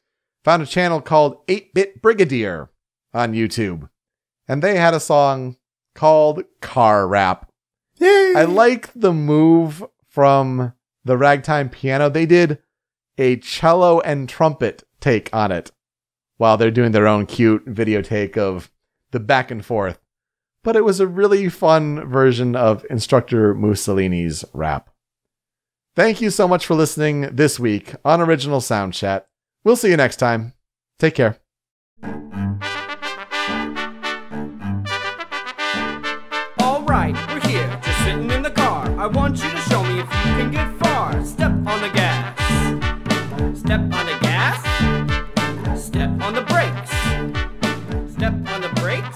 Found a channel called 8-Bit Brigadier on YouTube. And they had a song called Car Rap. Yay! I like the move from the ragtime piano. They did a cello and trumpet take on it while they're doing their own cute video take of the back and forth. But it was a really fun version of Instructor Mussolini's rap. Thank you so much for listening this week on Original Soundchat. We'll see you next time. Take care. Alright, we're here, just sitting in the car. I want you to show me if you can get far. Step on the gas. Step on the gas. Step on the brakes. Step on the brakes.